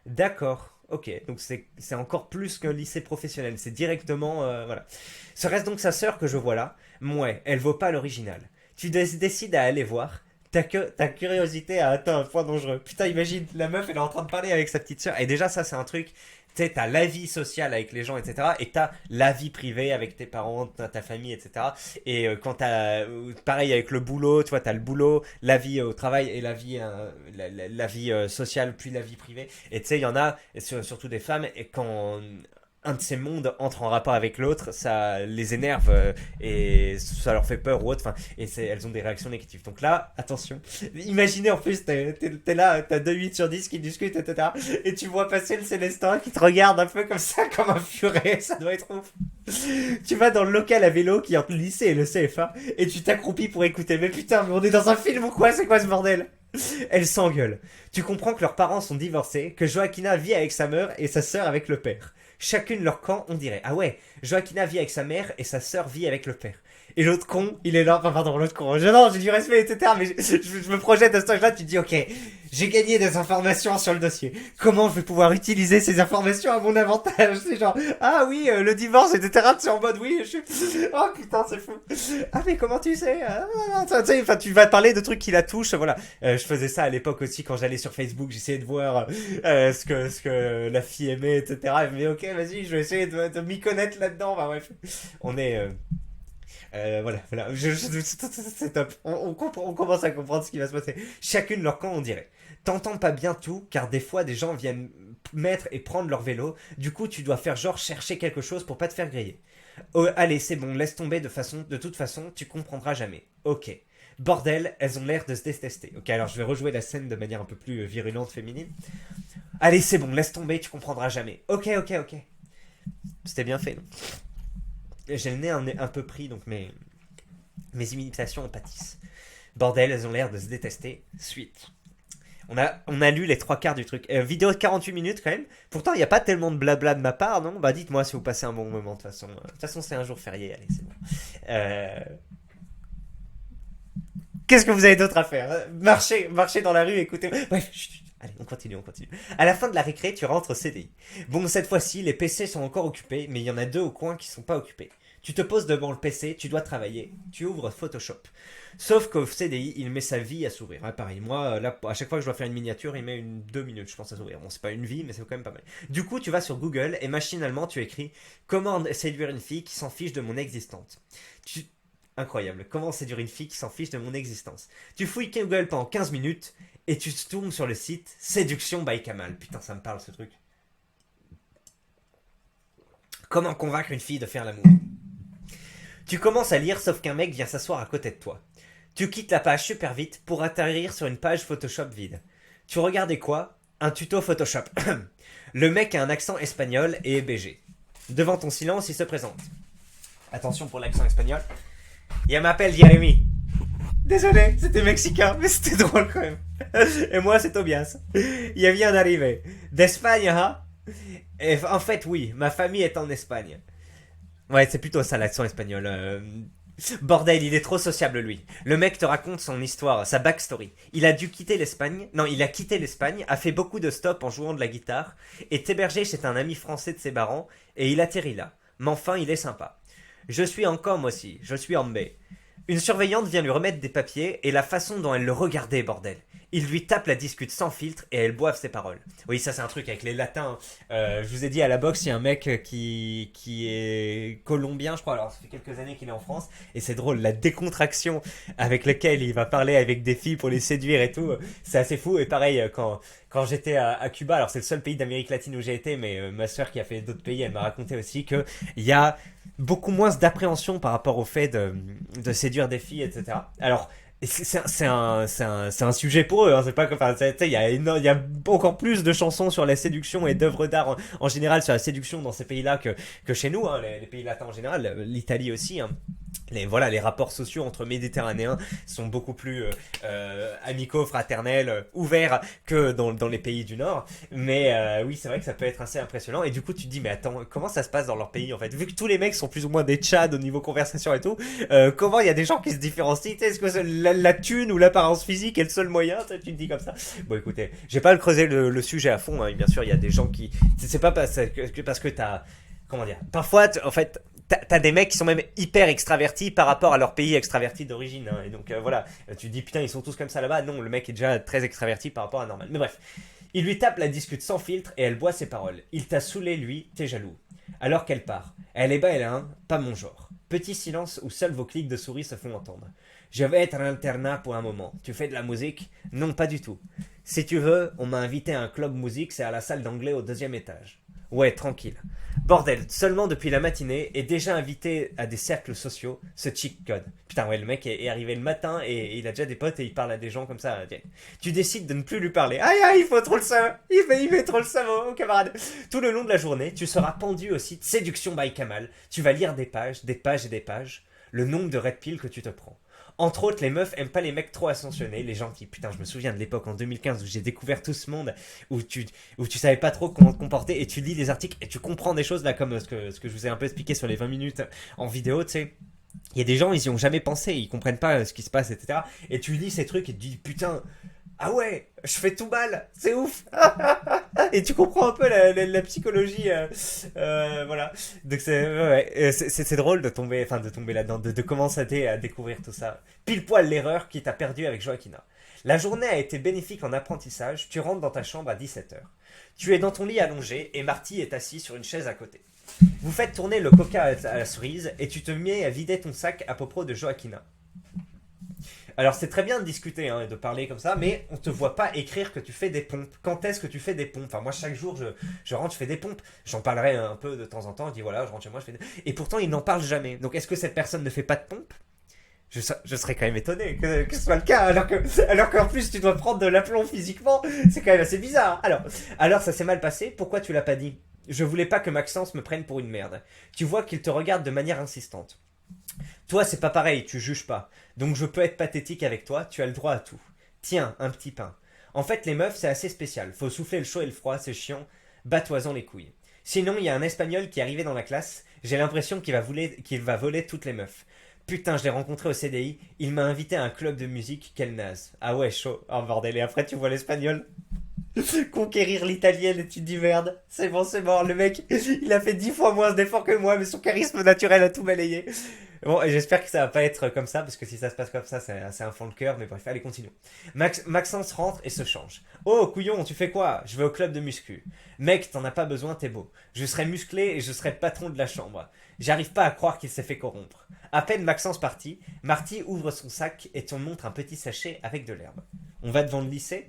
D'accord. Ok, donc c'est encore plus qu'un lycée professionnel. C'est directement... voilà. Serait-ce donc sa sœur que je vois là? Mouais, elle vaut pas l'original. Tu décides à aller voir. Ta curiosité a atteint un point dangereux. Putain, imagine, la meuf, elle est en train de parler avec sa petite sœur. Et déjà, ça, c'est un truc. Tu sais, t'as la vie sociale avec les gens, etc. Et t'as la vie privée avec tes parents, ta famille, etc. Et quand t'as. Pareil avec le boulot, tu vois, t'as le boulot, la vie au travail et la vie, la vie sociale, puis la vie privée. Et tu sais, il y en a, surtout des femmes, et quand un de ces mondes entre en rapport avec l'autre, ça les énerve et ça leur fait peur ou autre. Enfin, et elles ont des réactions négatives. Donc là, attention. Imaginez en plus, t'es là, t'as 2 8 sur 10 qui discutent, etc. Et tu vois passer le Célestin qui te regarde un peu comme ça, comme un furet. Ça doit être ouf. Tu vas dans le local à vélo qui est entre le lycée et le CFA et tu t'accroupis pour écouter. Mais putain, mais on est dans un film ou quoi? C'est quoi ce bordel? Elles s'engueulent. Tu comprends que leurs parents sont divorcés, que Joaquina vit avec sa mère et sa sœur avec le père. Chacune leur camp, on dirait. Ah ouais, Joaquina vit avec sa mère et sa sœur vit avec le père. Et l'autre con, il est là, enfin pardon, l'autre con. Non, j'ai du respect, etc. Mais je me projette à ce temps-là, tu te dis, ok, j'ai gagné des informations sur le dossier. Comment je vais pouvoir utiliser ces informations à mon avantage? C'est genre, ah oui, le divorce, etc. C'est en mode, oui, je suis... Oh putain, c'est fou. Ah mais comment tu sais? Enfin, tu vas parler de trucs qui la touchent, voilà. Je faisais ça à l'époque aussi quand j'allais sur Facebook, j'essayais de voir ce que la fille aimait, etc. Mais ok, vas-y, je vais essayer de m'y connaître là-dedans. Bah bref, on est... voilà. C'est top. On commence à comprendre ce qui va se passer. Chacune leur camp, on dirait. T'entends pas bien tout, car des fois, des gens viennent mettre et prendre leur vélo. Du coup, tu dois faire genre chercher quelque chose pour pas te faire griller. Oh, allez, c'est bon, laisse tomber de toute façon, tu comprendras jamais. Ok. Bordel, elles ont l'air de se détester. Ok, alors je vais rejouer la scène de manière un peu plus virulente, féminine. Allez, c'est bon, laisse tomber, tu comprendras jamais. Ok. C'était bien fait, non? J'ai le nez un peu pris, donc mes imitations en pâtissent. Bordel, elles ont l'air de se détester. Suite. On a lu les 3 quarts du truc. Vidéo de 48 minutes quand même. Pourtant, il n'y a pas tellement de blabla de ma part, non? Bah dites-moi si vous passez un bon moment de toute façon. De toute façon, c'est un jour férié, allez, c'est bon. Qu'est-ce que vous avez d'autre à faire? Marchez dans la rue, écoutez. Bref, chut. Allez, on continue. À la fin de la récré, tu rentres au CDI. Bon, cette fois-ci, les PC sont encore occupés, mais il y en a 2 au coin qui sont pas occupés. Tu te poses devant le PC, tu dois travailler, tu ouvres Photoshop. Sauf qu'au CDI, il met sa vie à s'ouvrir. Ouais, pareil, moi, là, à chaque fois que je dois faire une miniature, il met 2 minutes, je pense, à s'ouvrir. Bon, c'est pas une vie, mais c'est quand même pas mal. Du coup, tu vas sur Google et machinalement, tu écris « Comment séduire une fille qui s'en fiche de mon existante ?» Incroyable. Comment séduire une fille qui s'en fiche de mon existence. Tu fouilles Google pendant 15 minutes et tu tombes sur le site Séduction by Kamal. Putain, ça me parle ce truc. Comment convaincre une fille de faire l'amour. Tu commences à lire sauf qu'un mec vient s'asseoir à côté de toi. Tu quittes la page super vite pour atterrir sur une page Photoshop vide. Tu regardais quoi? Un tuto Photoshop. Le mec a un accent espagnol et est BG. Devant ton silence, il se présente. Attention pour l'accent espagnol. Il m'appelle Jeremy. Désolé, c'était mexicain, mais c'était drôle quand même. Et moi, c'est Tobias. Il vient d'arriver. D'Espagne, hein? Et en fait, oui, ma famille est en Espagne. Ouais, c'est plutôt ça l'accent espagnol. Bordel, il est trop sociable lui. Le mec te raconte son histoire, sa backstory. Il a dû quitter l'Espagne. Non, il a quitté l'Espagne, a fait beaucoup de stops en jouant de la guitare, est hébergé chez un ami français de ses parents, et il atterrit là. Mais enfin, il est sympa. Je suis en com aussi, je suis en B. Une surveillante vient lui remettre des papiers, et la façon dont elle le regardait, bordel. Il lui tape la discute sans filtre et elle boive ses paroles. Oui, ça c'est un truc avec les latins. Je vous ai dit à la boxe, il y a un mec qui est colombien, je crois. Alors ça fait quelques années qu'il est en France. Et c'est drôle, la décontraction avec laquelle il va parler avec des filles pour les séduire et tout. C'est assez fou. Et pareil, quand j'étais à Cuba, alors c'est le seul pays d'Amérique latine où j'ai été, mais ma soeur qui a fait d'autres pays, elle m'a raconté aussi qu'il y a beaucoup moins d'appréhension par rapport au fait de séduire des filles, etc. Alors, c'est un sujet pour eux, hein. C'est pas que, enfin, il y a encore plus de chansons sur la séduction et d'œuvres d'art en général sur la séduction dans ces pays-là que chez nous, hein, les pays latins en général, l'Italie aussi, hein. Les rapports sociaux entre Méditerranéens sont beaucoup plus amicaux, fraternels, ouverts que dans les pays du Nord. Mais oui, c'est vrai que ça peut être assez impressionnant. Et du coup, tu te dis, mais attends, comment ça se passe dans leur pays en fait? Vu que tous les mecs sont plus ou moins des tchads au niveau conversation et tout, comment il y a des gens qui se différencient? Est-ce que la thune ou l'apparence physique est le seul moyen? Tu te dis comme ça. Bon, écoutez, j'ai pas creusé le sujet à fond, hein. Bien sûr, il y a des gens qui... C'est pas parce que t'as... Comment dire? Parfois, en fait... T'as des mecs qui sont même hyper extravertis par rapport à leur pays extraverti d'origine, hein. Et donc voilà, tu te dis putain ils sont tous comme ça là-bas. Non, le mec est déjà très extraverti par rapport à normal. Mais bref, il lui tape la discute sans filtre et elle boit ses paroles. Il t'a saoulé lui, t'es jaloux. Alors qu'elle part. Elle est belle hein, pas mon genre. Petit silence où seuls vos clics de souris se font entendre. Je vais être un alternat pour un moment. Tu fais de la musique? Non, pas du tout. Si tu veux, on m'a invité à un club musique, c'est à la salle d'anglais au 2e étage. Ouais, tranquille. Bordel, seulement depuis la matinée et déjà invité à des cercles sociaux, ce cheat code. Putain, ouais, le mec est arrivé le matin et il a déjà des potes et il parle à des gens comme ça. Tu décides de ne plus lui parler. Aïe, aïe, il faut trop le seum. Il fait trop le seum au camarade. Tout le long de la journée, tu seras pendu au site Séduction by Kamal. Tu vas lire des pages et des pages. Le nombre de red pills que tu te prends. Entre autres, les meufs aiment pas les mecs trop ascensionnés, les gentils. Putain, je me souviens de l'époque en 2015 où j'ai découvert tout ce monde, où tu savais pas trop comment te comporter et tu lis des articles et tu comprends des choses là comme ce que je vous ai un peu expliqué sur les 20 minutes en vidéo, tu sais. Il y a des gens, ils y ont jamais pensé, ils comprennent pas ce qui se passe, etc. Et tu lis ces trucs et tu dis putain, ah ouais, je fais tout mal, c'est ouf. Et tu comprends un peu la psychologie, voilà. Donc c'est drôle de tomber là-dedans, de commencer à découvrir tout ça. Pile poil l'erreur qui t'a perdu avec Joaquina. La journée a été bénéfique en apprentissage, tu rentres dans ta chambre à 17h. Tu es dans ton lit allongé et Marty est assis sur une chaise à côté. Vous faites tourner le coca à la cerise et tu te mets à vider ton sac à propos de Joaquina. Alors c'est très bien de discuter et de parler comme ça, mais on te voit pas écrire que tu fais des pompes. Quand est-ce que tu fais des pompes? Enfin moi chaque jour je rentre, je fais des pompes. J'en parlerai un peu de temps en temps, je dis voilà, je rentre chez moi, je fais des... Et pourtant il n'en parle jamais. Donc est-ce que cette personne ne fait pas de pompes? Je serais quand même étonné que ce soit le cas, alors qu'en plus tu dois prendre de l'aplomb physiquement, c'est quand même assez bizarre. Alors ça s'est mal passé, pourquoi tu l'as pas dit? Je voulais pas que Maxence me prenne pour une merde. Tu vois qu'il te regarde de manière insistante. Toi, c'est pas pareil, tu juges pas. Donc je peux être pathétique avec toi, tu as le droit à tout. Tiens, un petit pain. En fait, les meufs, c'est assez spécial. Faut souffler le chaud et le froid, c'est chiant. Bats-toi-en les couilles. Sinon, il y a un espagnol qui est arrivé dans la classe. J'ai l'impression qu'il va voler toutes les meufs. Putain, je l'ai rencontré au CDI. Il m'a invité à un club de musique. Quel naze. Ah ouais, chaud. Oh bordel. Et après, tu vois l'espagnol conquérir l'italienne et tu te dis merde. C'est bon, c'est mort. Le mec, il a fait 10 fois moins d'efforts que moi, mais son charisme naturel a tout balayé. Bon, et j'espère que ça va pas être comme ça, parce que si ça se passe comme ça, c'est assez un fond le cœur, mais bref, allez, continuons. Maxence rentre et se change. Oh, couillon, tu fais quoi? Je vais au club de muscu. Mec, t'en as pas besoin, t'es beau. Je serai musclé et je serai le patron de la chambre. J'arrive pas à croire qu'il s'est fait corrompre. À peine Maxence parti, Marty ouvre son sac et te montre un petit sachet avec de l'herbe. On va devant le lycée?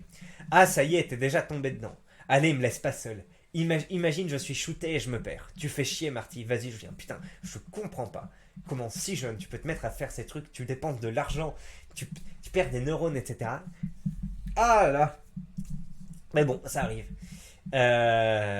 Ah, ça y est, t'es déjà tombé dedans. Allez, me laisse pas seul. Imagine, je suis shooté et je me perds. Tu fais chier, Marty, vas-y, je viens. Putain, je comprends pas. Comment si jeune tu peux te mettre à faire ces trucs, tu dépenses de l'argent, tu perds des neurones, etc. Ah là. Mais bon, ça arrive.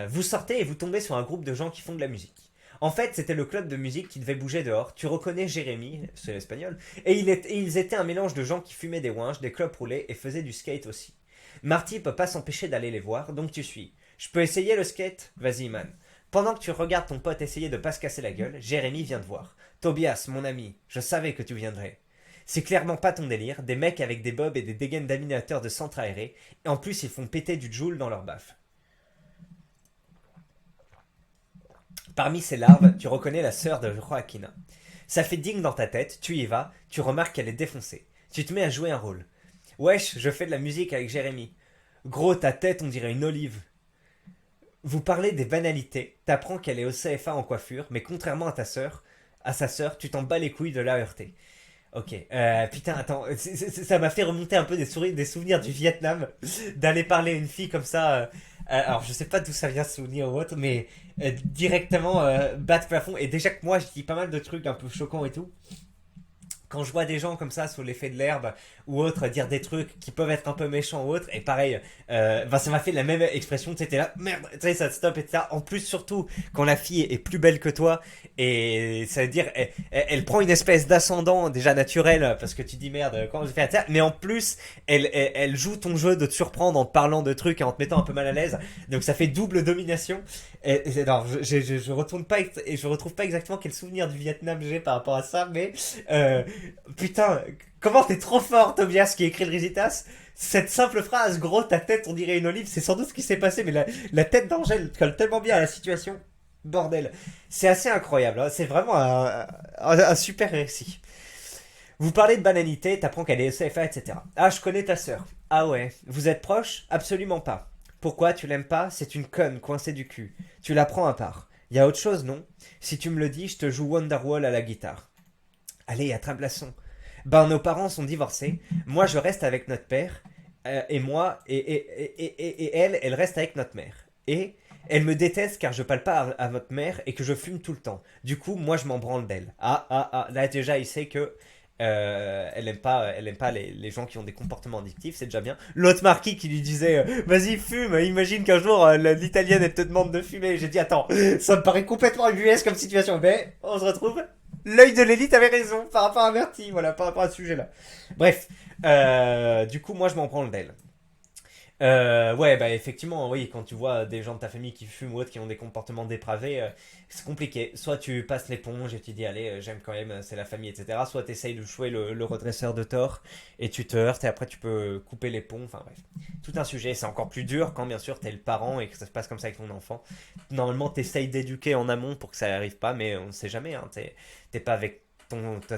Vous sortez et vous tombez sur un groupe de gens qui font de la musique. En fait, c'était le club de musique qui devait bouger dehors. Tu reconnais Jérémy, c'est l'espagnol, et ils étaient un mélange de gens qui fumaient des ouinges, des clopes roulées et faisaient du skate aussi. Marty peut pas s'empêcher d'aller les voir, donc tu suis. Je peux essayer le skate? Vas-y, man. Pendant que tu regardes ton pote essayer de pas se casser la gueule, Jérémy vient te voir. Tobias, mon ami, je savais que tu viendrais. C'est clairement pas ton délire, des mecs avec des bobs et des dégaines d'aminateurs de centre aéré, et en plus ils font péter du joule dans leur baffe. Parmi ces larves, tu reconnais la sœur de Joaquina. Ça fait digne dans ta tête, tu y vas, tu remarques qu'elle est défoncée. Tu te mets à jouer un rôle. Wesh, je fais de la musique avec Jérémy. Gros, ta tête, on dirait une olive. Vous parlez des banalités, t'apprends qu'elle est au CFA en coiffure, mais contrairement à sa sœur, tu t'en bats les couilles de l'AERT. Ok, putain, attends, ça m'a fait remonter un peu des souvenirs du Vietnam, d'aller parler à une fille comme ça. Alors, je sais pas d'où ça vient ce souvenir ou autre, mais directement bas de plafond. Et déjà que moi, je dis pas mal de trucs un peu choquants et tout. Quand je vois des gens comme ça sous l'effet de l'herbe ou autre dire des trucs qui peuvent être un peu méchants ou autre, et pareil, ça m'a fait la même expression, tu sais, t'es là, merde, tu sais, ça te stoppe, etc. En plus, surtout, quand la fille est plus belle que toi, et ça veut dire, elle prend une espèce d'ascendant déjà naturel, parce que tu dis merde, comment je fais ça, mais en plus, elle joue ton jeu de te surprendre en te parlant de trucs et en te mettant un peu mal à l'aise, donc ça fait double domination. Non, je retourne pas, et je retrouve pas exactement quel souvenir du Vietnam j'ai par rapport à ça, mais putain, comment t'es trop fort, Tobias, qui écrit le Rigitas. Cette simple phrase, gros, ta tête, on dirait une olive, c'est sans doute ce qui s'est passé, mais la tête d'Angèle colle tellement bien à la situation. Bordel. C'est assez incroyable, hein. C'est vraiment un super récit. Vous parlez de banalité, t'apprends qu'elle est CFA, etc. Ah, je connais ta sœur. Ah ouais, vous êtes proches? Absolument pas. Pourquoi tu l'aimes pas? C'est une conne coincée du cul. Tu la prends à part. Y a autre chose, non? Si tu me le dis, je te joue Wonderwall à la guitare. Allez, attrape la son. Ben, nos parents sont divorcés. Moi, je reste avec notre père. Et moi, et elle reste avec notre mère. Et elle me déteste car je parle pas à votre mère et que je fume tout le temps. Du coup, moi, je m'en branle d'elle. Là, déjà, il sait que elle aime pas les gens qui ont des comportements addictifs, c'est déjà bien. L'autre Marquis qui lui disait vas-y fume, imagine qu'un jour l'italienne elle te demande de fumer. J'ai dit attends, ça me paraît complètement US comme situation, mais on se retrouve. L'œil de l'élite avait raison par rapport à Bertie, voilà, par rapport à ce sujet-là. Bref, du coup moi je m'en prends d'elle. Ouais, bah effectivement, oui, quand tu vois des gens de ta famille qui fument ou autres, qui ont des comportements dépravés, c'est compliqué. Soit tu passes l'éponge et tu dis, allez, j'aime quand même, c'est la famille, etc. Soit tu essayes de jouer le redresseur de tort et tu te heurtes et après tu peux couper les ponts. Enfin bref, tout un sujet. C'est encore plus dur quand bien sûr t'es le parent et que ça se passe comme ça avec ton enfant. Normalement, t'essayes d'éduquer en amont pour que ça n'arrive pas, mais on ne sait jamais. Hein, t'es pas avec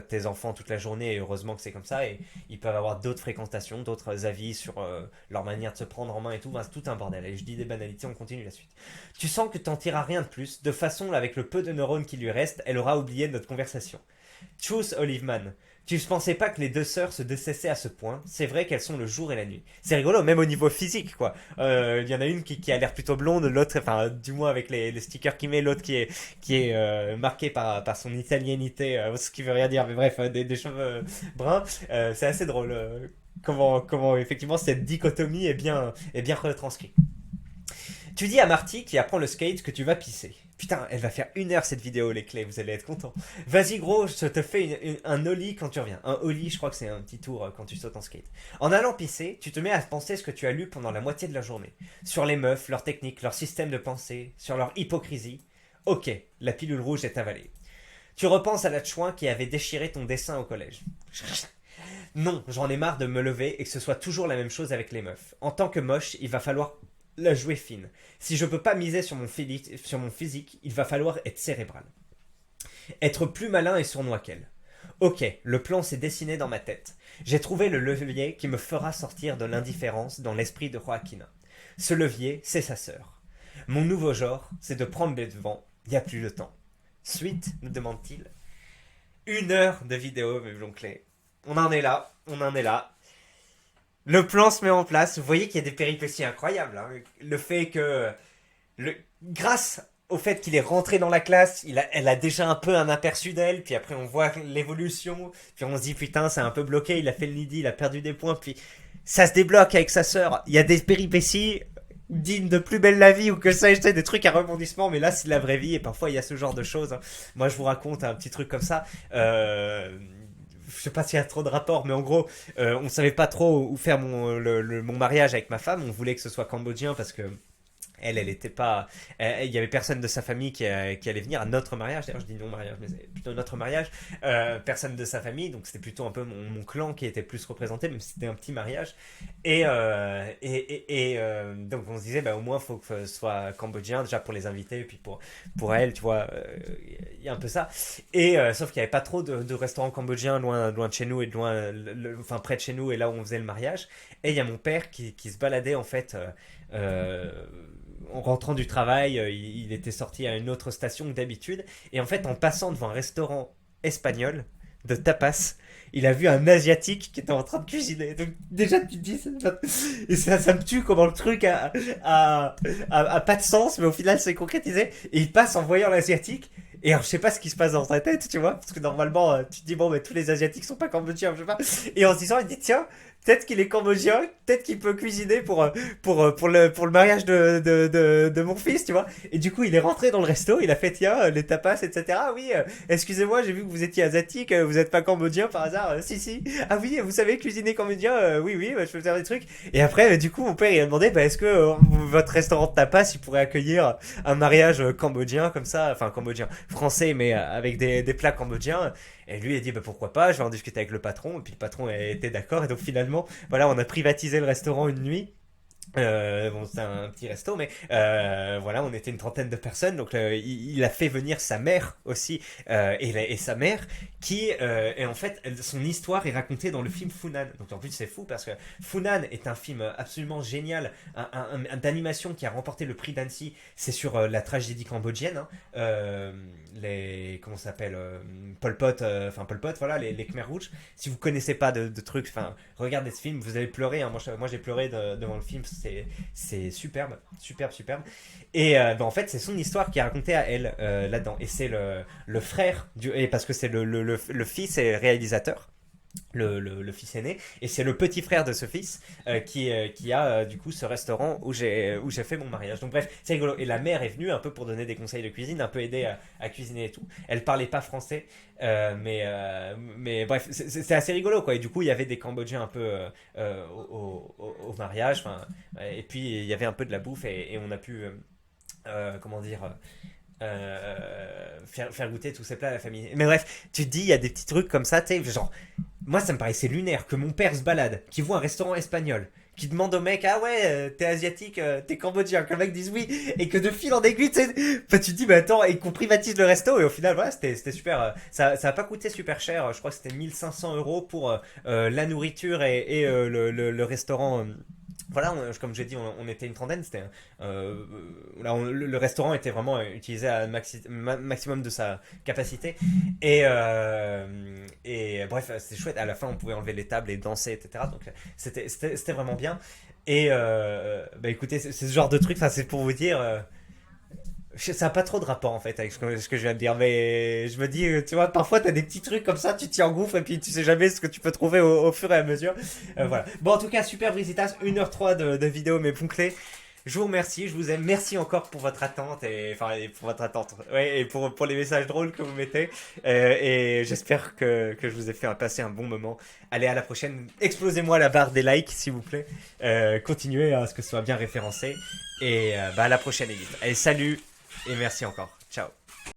tes enfants toute la journée et heureusement que c'est comme ça et ils peuvent avoir d'autres fréquentations, d'autres avis sur leur manière de se prendre en main et tout, ben, c'est tout un bordel. Et je dis des banalités, on continue la suite. Tu sens que t'en tireras rien de plus, de façon avec le peu de neurones qui lui reste, elle aura oublié notre conversation. Tchuss, Oliveman. Tu ne pensais pas que les deux sœurs se décessaient à ce point. C'est vrai qu'elles sont le jour et la nuit. C'est rigolo, même au niveau physique, quoi. Il y en a une qui a l'air plutôt blonde, l'autre, enfin, du moins avec les stickers qu'il met, l'autre qui est marqué par son italianité, ce qui veut rien dire, mais bref, des cheveux bruns. C'est assez drôle. Comment effectivement cette dichotomie est bien retranscrite. Tu dis à Marty qui apprend le skate que tu vas pisser. Putain, elle va faire 1 heure cette vidéo, les clés, vous allez être contents. Vas-y gros, je te fais un ollie quand tu reviens. Un ollie, je crois que c'est un petit tour quand tu sautes en skate. En allant pisser, tu te mets à penser ce que tu as lu pendant la moitié de la journée. Sur les meufs, leurs techniques, leur système de pensée, sur leur hypocrisie. Ok, la pilule rouge est avalée. Tu repenses à la chouin qui avait déchiré ton dessin au collège. Non, j'en ai marre de me lever et que ce soit toujours la même chose avec les meufs. En tant que moche, il va falloir la jouer fine. Si je peux pas miser sur mon physique, il va falloir être cérébral. Être plus malin et sournois qu'elle. Ok, le plan s'est dessiné dans ma tête. J'ai trouvé le levier qui me fera sortir de l'indifférence dans l'esprit de Joaquina. Ce levier, c'est sa sœur. Mon nouveau genre, c'est de prendre les devants. Il n'y a plus de temps. Suite, nous demande-t-il. 1 heure de vidéo, mes blonds clés. On en est là, on en est là. Le plan se met en place. Vous voyez qu'il y a des péripéties incroyables. Hein. Le fait que, grâce au fait qu'il est rentré dans la classe, elle a déjà un peu un aperçu d'elle. Puis après, on voit l'évolution. Puis on se dit, putain, c'est un peu bloqué. Il a fait le nidi, il a perdu des points. Puis ça se débloque avec sa sœur. Il y a des péripéties dignes de Plus belle la vie ou que sais-je, des trucs à rebondissement. Mais là, c'est la vraie vie. Et parfois, il y a ce genre de choses. Hein. Moi, je vous raconte un petit truc comme ça. Je sais pas s'il y a trop de rapports, mais en gros, on savait pas trop où faire mon mariage avec ma femme. On voulait que ce soit cambodgien parce que elle était pas. Il y avait personne de sa famille qui allait venir à notre mariage. D'ailleurs, je dis non mariage, mais c'est plutôt notre mariage. Personne de sa famille, donc c'était plutôt un peu mon clan qui était plus représenté, même si c'était un petit mariage. Donc on se disait, bah, au moins, il faut que ce soit cambodgien, déjà pour les invités, et puis pour elle, tu vois, il y a un peu ça. Sauf qu'il n'y avait pas trop de restaurants cambodgiens loin de chez nous et enfin près de chez nous et là où on faisait le mariage. Et il y a mon père qui se baladait en fait. En rentrant du travail, il était sorti à une autre station que d'habitude. Et en fait, en passant devant un restaurant espagnol de tapas, il a vu un asiatique qui était en train de cuisiner. Donc déjà, tu te dis, et ça me tue comment le truc a pas de sens, mais au final, c'est concrétisé. Et il passe en voyant l'asiatique. Et alors, je sais pas ce qui se passe dans sa tête, tu vois, parce que normalement, tu te dis, bon, mais tous les Asiatiques sont pas cambodgiens, je sais pas. Et en se disant, il dit, tiens, peut-être qu'il est cambodgien, peut-être qu'il peut cuisiner pour le mariage de mon fils, tu vois. Et du coup, il est rentré dans le resto, il a fait, tiens, les tapas, etc. Ah oui, excusez-moi, j'ai vu que vous étiez asiatique, vous êtes pas cambodgien par hasard. Si, si. Ah oui, vous savez cuisiner cambodgien, oui, oui, je peux faire des trucs. Et après, du coup, mon père, il a demandé, bah, est-ce que votre restaurant de tapas, il pourrait accueillir un mariage cambodgien comme ça, enfin, cambodgien, français, mais avec des plats cambodgiens. Et lui, il a dit, bah, pourquoi pas, je vais en discuter avec le patron. Et puis le patron était d'accord. Et donc finalement, voilà, on a privatisé le restaurant une nuit. Bon, c'était un petit resto, mais voilà, on était une trentaine de personnes. Donc, il a fait venir sa mère aussi, et sa mère, qui est en fait, son histoire est racontée dans le film Funan. Donc, en plus, c'est fou parce que Funan est un film absolument génial, d'animation qui a remporté le prix d'Annecy. C'est sur la tragédie cambodgienne. Hein. Comment ça s'appelle Pol Pot, Pol Pot, voilà, les Khmers rouges. Si vous connaissez pas de trucs, enfin, regardez ce film, vous allez pleurer. Hein. Moi, j'ai pleuré devant le film. C'est superbe, superbe, superbe. Et en fait, c'est son histoire qui est racontée à elle là-dedans. Et c'est le frère et parce que c'est le fils et réalisateur. Le fils aîné, et c'est le petit frère de ce fils qui a du coup ce restaurant où j'ai fait mon mariage. Donc bref, c'est rigolo. Et la mère est venue un peu pour donner des conseils de cuisine, un peu aider à cuisiner et tout. Elle parlait pas français, mais bref, c'est assez rigolo quoi. Et du coup, il y avait des Cambodgiens un peu au mariage, et puis il y avait un peu de la bouffe et on a pu comment dire. Faire goûter tous ces plats à la famille. Mais bref, tu te dis, il y a des petits trucs comme ça, tu sais, genre, moi ça me paraissait lunaire que mon père se balade, qu'il voit un restaurant espagnol, qui demande au mec, ah ouais, t'es asiatique, t'es cambodgien, que le mec dise oui, et que de fil en aiguille, tu sais, bah, tu te dis, bah attends, et qu'on privatise le resto, et au final, voilà, c'était super, ça a pas coûté super cher, je crois que c'était 1 500 € pour la nourriture et le restaurant. Voilà, comme j'ai dit, on était une trentaine. Le restaurant était vraiment utilisé à maximum de sa capacité. Et bref, c'était chouette. À la fin, on pouvait enlever les tables et danser, etc. Donc c'était vraiment bien. Et bah écoutez, c'est ce genre de truc. Enfin, c'est pour vous dire. Ça n'a pas trop de rapport en fait avec ce que je viens de dire, mais je me dis, tu vois, parfois t'as des petits trucs comme ça, tu t'y engouffres et puis tu sais jamais ce que tu peux trouver au fur et à mesure. Voilà. Bon, en tout cas, super Brisitas, 1h03 de vidéo, mais bouclée. Je vous remercie, je vous aime. Merci encore pour votre attente et pour votre attente, ouais, et pour les messages drôles que vous mettez. Et j'espère que je vous ai fait passer un bon moment. Allez, à la prochaine. Explosez-moi la barre des likes, s'il vous plaît. Continuez à ce que ce soit bien référencé. Et à la prochaine, Edith. Allez, salut et merci encore.